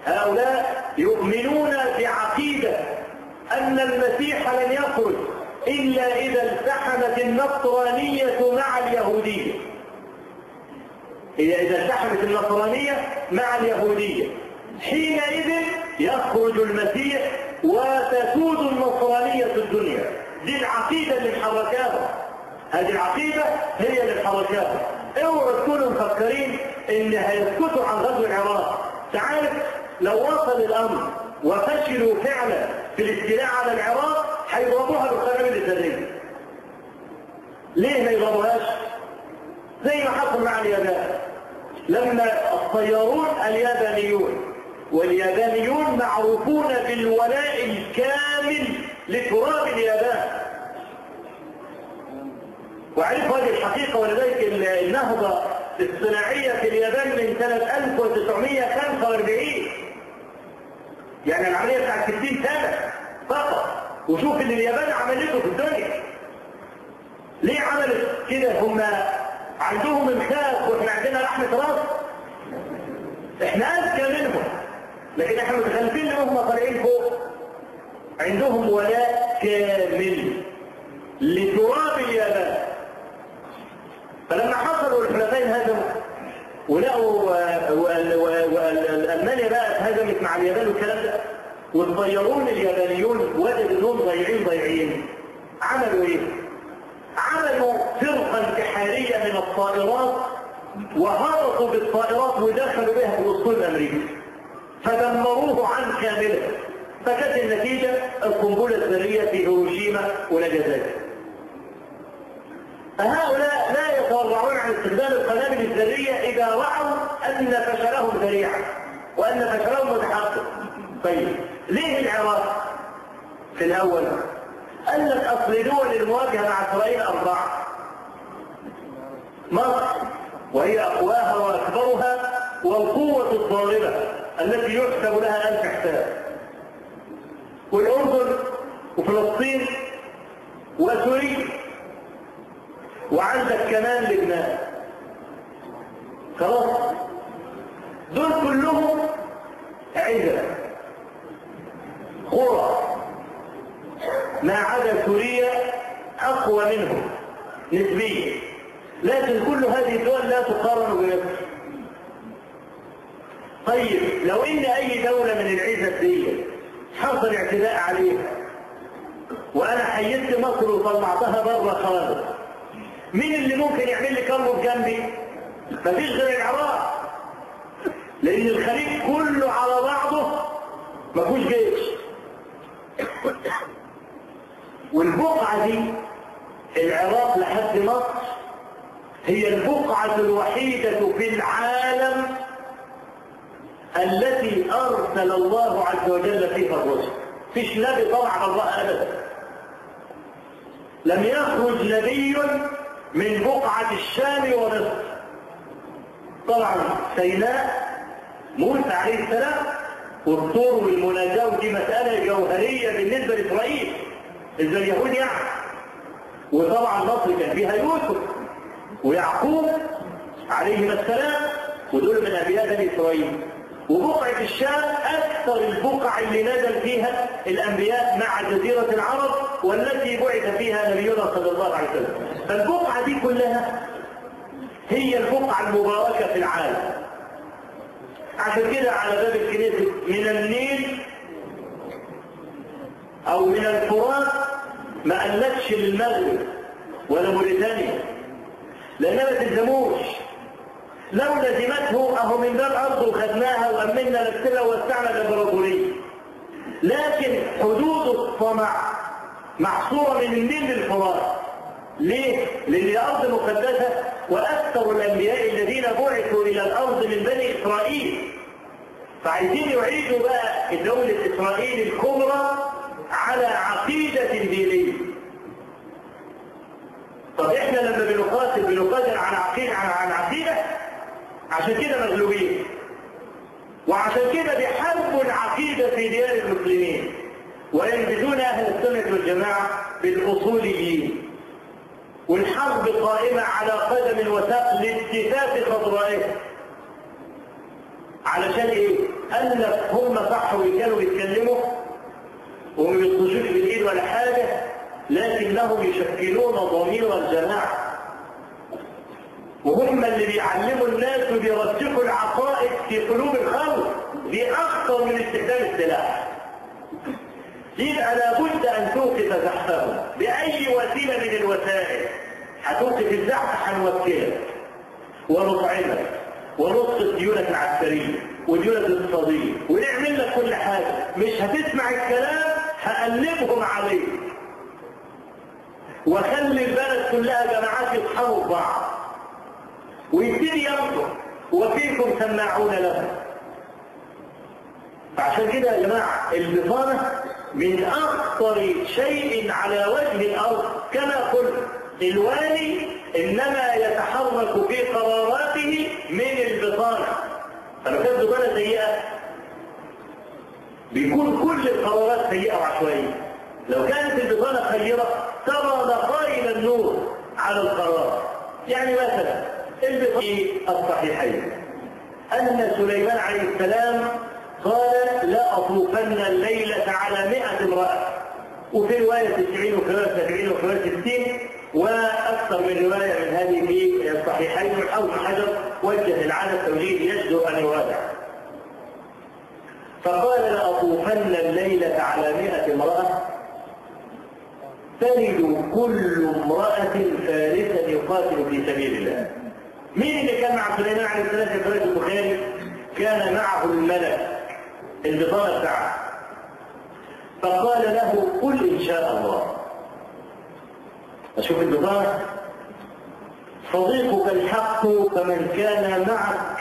هؤلاء يؤمنون بعقيدة أن المسيح لن يخرج إلا إذا التحمت النصرانية مع اليهودية. إذا التحمت النصرانية مع اليهودية حينئذ يخرج المسيح وتسود النصرانية الدنيا. دي العقيدة اللي محركاها، هذه العقيدة هي اللي محركاها. اوعوا تكونوا مفكرين ان هيسكتوا عن غزو العراق. تعرف لو وصل الامر وفشلوا فعلا في الاستيلاء على العراق هيضربوها بالقنابل الذرية. ليه ما يضربوهاش؟ زي ما حصل مع اليابان لما الطيارون اليابانيون، واليابانيون معروفون بالولاء الكامل لتراب اليابان، وعرفوا هذه الحقيقة. ولذلك النهضة الصناعية في اليابان من سنة 1945، يعني العملية بتاعت 60 سنة فقط. وشوف اللي اليابان عملته في الدنيا. ليه عملت كده؟ هم عندهم انخاف واحنا عندنا لحمة راس. احنا اذكى منهم، لكن احنا متخلفين لهم طالعين فوق. عندهم ولاء كامل لتراب اليابان. فلما حصلوا الحلفين هزموا ولقوا والمانيا بقى اتهزمت مع اليابان والكلام ده، والطيارون اليابانيون وجدوا انهم ضايعين. عملوا ايه؟ عملوا فرقة انتحارية من الطائرات وهرقوا بالطائرات ودخلوا بها في الاسطول الامريكي فدمروه عن كامله. فكانت النتيجة القنبلة الذرية في هيروشيما وناجازاكي. فهؤلاء لا يتورعون عن استخدام القنابل الذرية إذا رأوا أن فشلهم ذريعا وأن فشلهم متحقق. طيب ليه العراق في الأول؟ قال لك أصل دول المواجهة مع إسرائيل 4: مصر وهي أقواها وأكبرها والقوة الضاربة التي يحسب لها 1000 حساب، والأردن وفلسطين وسوريا، وعندك كمان لبنان. خلاص دول كلهم عزة قرى، ما عدا سوريا أقوى منهم نسبيا، لكن كل هذه الدول لا تقارن بمصر. طيب لو ان اي دولة من العزة دي حصل اعتداء عليها وانا حيدت مصر وطلعتها بره خالص، مين اللي ممكن يعمل لي كرب بجنبي؟ مفيش غير العراق، لان الخليج كله على بعضه مفيهوش جيش. والبقعة دي العراق لحد مصر هي البقعة الوحيدة في العالم التي أرسل الله عز وجل فيها الرسل. فيش نبي طلع الله أبدا، لم يخرج نبي من بقعة الشام ومصر. طبعا سيناء موسى عليه السلام والطور والمناجاة، ودي مسألة جوهرية بالنسبة لإسرائيل إذا اليهود يعني. وطبعا مصر كان فيها يوسف ويعقوب عليهما السلام، ودول من أنبياء بني إسرائيل. وبقعة الشام أكثر البقع اللي نزل فيها الأنبياء مع جزيرة العرب، والتي بعث فيها نبينا صلى الله عليه وسلم. فالبقعة دي كلها هي البقعة المباركة في العالم. عشان كده على باب الكنيسة من النيل أو من الفرات ما قالكش للمغرب ولا موريتانيا، لأنها ما تلزموش. لو لزمته أهو من باب أرض وخدناها وأمنا نفسنا ووسعنا الإمبراطورية، لكن حدود الطمع محصورة من النيل للفرات. ليه؟ لأن أرض مقدسة، وأكثر الأنبياء الذين بعثوا إلى الأرض من بني إسرائيل، فعايزين يعيدوا بقى دولة إسرائيل الكبرى على عقيدة دينية. طب إحنا لما بنقاتل عن عقيدة، عشان كده مغلوبين، وعشان كده بيحاربوا العقيدة في ديار المسلمين، وينبذون أهل السنة والجماعة بالأصوليين. والحرب قائمة على قدم وساق لاكتفاف خضرائها. علشان ايه؟ قال لك هم صح وكانوا بيتكلموا وما بيطلشوش بالايد ولا حاجة، لكنهم يشكلون ضمير الجماعة، وهم اللي بيعلموا الناس وبيرسخوا العقائد في قلوب الخلق. دي أخطر من استخدام السلاح. يبقى لابد أن توقف زحفهم بأي وسيلة من الوسائل. هتوقف الزحف هنوكلك ونطعمك ونسقط ديونك العسكرية وديونك الاقتصادية ونعمل لك كل حاجة. مش هتسمع الكلام هقلبهم عليك، وخلي البلد كلها جماعات يطحنوا في بعض ويبتدي ينظر وفيكم سماعون له. فعشان كده يا جماعة البطانة من أخطر شيء على وجه الأرض. كما قلت الوالي إنما يتحرك في قراراته من البطانة. فلو كانت بطانة سيئة بيكون كل القرارات سيئة وعشوائية. لو كانت البطانة خيرة ترى دقائق النور على القرار. يعني مثلا البطانة الصحيحين أن سليمان عليه السلام قال لا أطوفن الليلة على 100 امرأة، وفي رواية 90 وفي رواية 70 وفي رواية 60 وأكثر من رواية من هذه في الصحيحين. والحافظ بن حجر وجه العادة التوجيه يجدر أن يراجع، فقال لأطوفن الليلة على 100 امرأة تلد كل امرأة فارسا يقاتل في سبيل الله. مين اللي كان مع سليمان عليه السلام في رواية البخاري؟ كان معه الملك البطانة بتاعه، فقال له قل إن شاء الله. أشوف البطانة صديقك الحق فمن كان معك،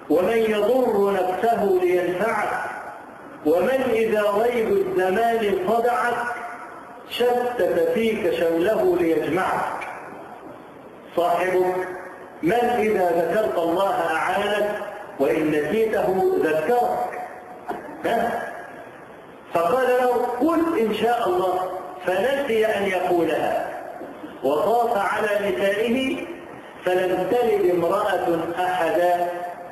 ومن يضر نفسه لينفعك، ومن إذا ريب الزمان صدعك شتت فيك شمله ليجمعك. صاحبك من إذا ذكرت الله أعانك، وإن نسيته ذكرك. فقال له قل إن شاء الله، فنسي أن يقولها، وطاف على نسائه فلم تلد امرأة أحدا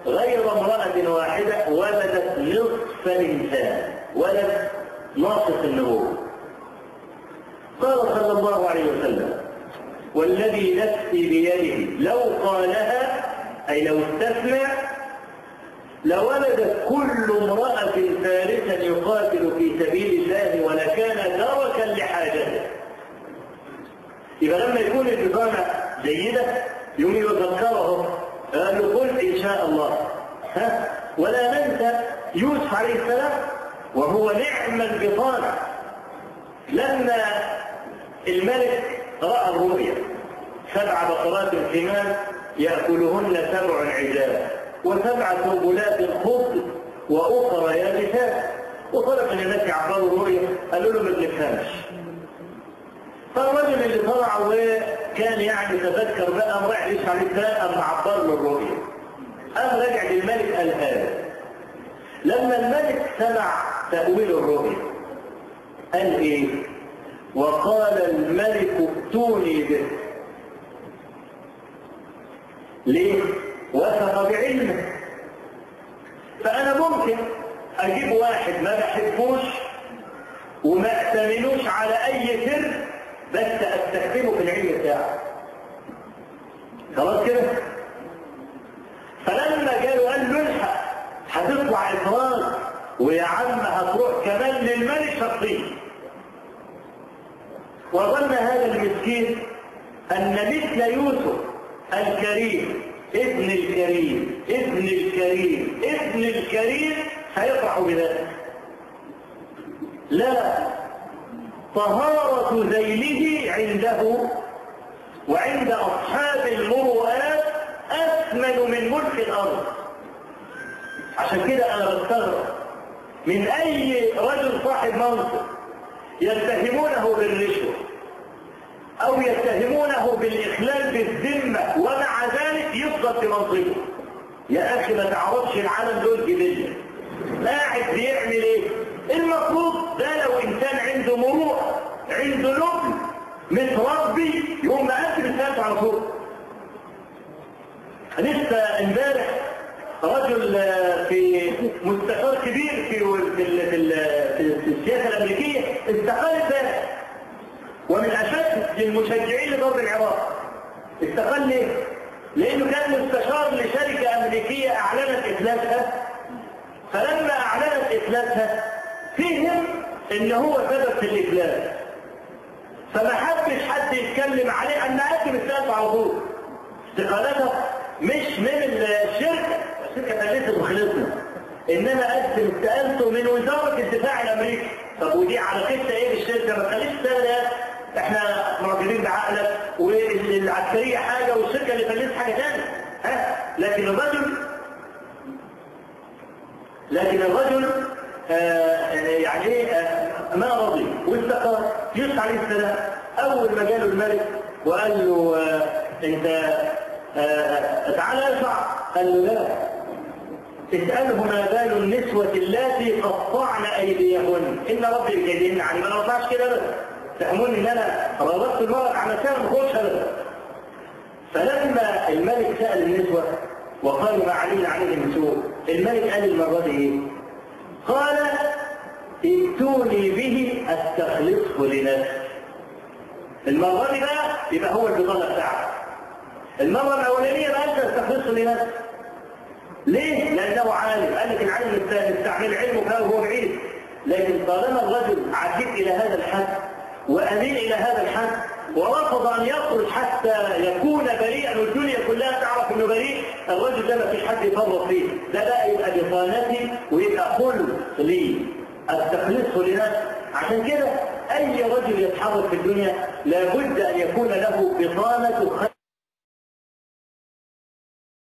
غير امرأة واحدة ولدت نصف الإنسان، ولد ناقص النبوة. قال صلى الله عليه وسلم والذي نفسي بيده لو قالها، أي لو استثنى، لولدت كل امرأة فارسا يقاتل في سبيل الله ولكان دركا لحاجته. يبقى لما يكون البطانة جيدة يوم يذكره قال له قل إن شاء الله. ولا ننسى يوسف عليه السلام وهو نعم البطانة لما الملك رأى الرؤيا 7 بقرات سمان يأكلهن 7 عجاف و7 سنبلات خضر وأخرى يابسات، وطلب من الناس يعبروا الرؤيا قالوا له ما بنفهمش. فالرجل اللي طلع وكان يعني تذكر بقى رايح ليش عليه السلام قام عبر له الرؤيا، قام رجع للملك قال هذا. لما الملك سمع تأويل الرؤيا قال ايه؟ وقال الملك ائتوني به. ليه؟ وثق بعلمه. فأنا ممكن أجيب واحد ما بحبوش وما أأتمنوش على أي سر، بس أستخدمه في العلم بتاعه. خلاص كده؟ فلما قال له الحق هتطلع إفراج ويا عم هتروح كمان للملك شخصيا. وظن هذا المسكين أن مثل يوسف الكريم ابن الكريم ابن الكريم ابن الكريم هيفرح بذلك. لا، طهارة ذيله عنده وعند أصحاب المروءات أثمن من ملك الأرض. عشان كده أنا بستغرب من أي رجل صاحب منصب يتهمونه بالرشوة أو يتهمونه بالإخلال بالذمة ومع ذلك يفضل في منصبه. يا أخي ما تعرفش العالم دول جديا قاعد بيعمل إيه؟ المفروض ده لو إنسان عنده مروءة عنده لبن متربي يقوم مقدم الثالث على طول. لسه امبارح رجل في مستشار كبير في السياسة الأمريكية استقال امبارح، ومن أشد المشجعين لضرب العراق. استقال ليه؟ لأنه كان مستشار لشركة أمريكية أعلنت إفلاسها، فلما أعلنت إفلاسها فهم إن هو سبب في الإفلاس، فما حدش حد يتكلم عليه أن قدم الثالث على طول. استقالته مش من الشركة فلست وخلصنا، إنما قدم استقالته من وزارة الدفاع الأمريكي. طب ودي علاقتها إيه بالشركة؟ ما تخليش تستاهل، إحنا معجبين بعقلك والعسكرية حاجة والشركة اللي فلست حاجة ثانية. لكن الرجل يعني ايه ما رضي واستقال. يوسف عليه السلام اول ما جاله الملك وقال له انت تعالى ادفع، قال له لا، اساله ما بال النسوة اللاتي قطعن ايديهن ان ربي بجدهن. يعني ما نطلعش كده بس تفهموني ان انا ربطت المرأة على سنة ما اخدش ابدا. فلما الملك سأل النسوة وقالوا ما علينا عليه من سوء، الملك قال المرة دي ايه؟ قال ائتوني به استخلصه لنفسي. المرة دي بقى يبقى هو البطانة بتاعته. المرة الأولانية بقى أنت استخلصه لنفسي. ليه؟ لأنه عالم، قال لك العالم يستعمل علمه فهو بعيد. لكن طالما الرجل عجيب إلى هذا الحد وأمين إلى هذا الحد ورفض أن يخرج حتى يكون بريئا والدنيا كلها تعرف إنه بريء، الرجل ده ما فيش حد يفرط فيه. ده بقى يبقى بطانتي ويبقى خلص لي، استخلصه لنفسي. عشان كده أي رجل يتحرك في الدنيا لابد أن يكون له بطانة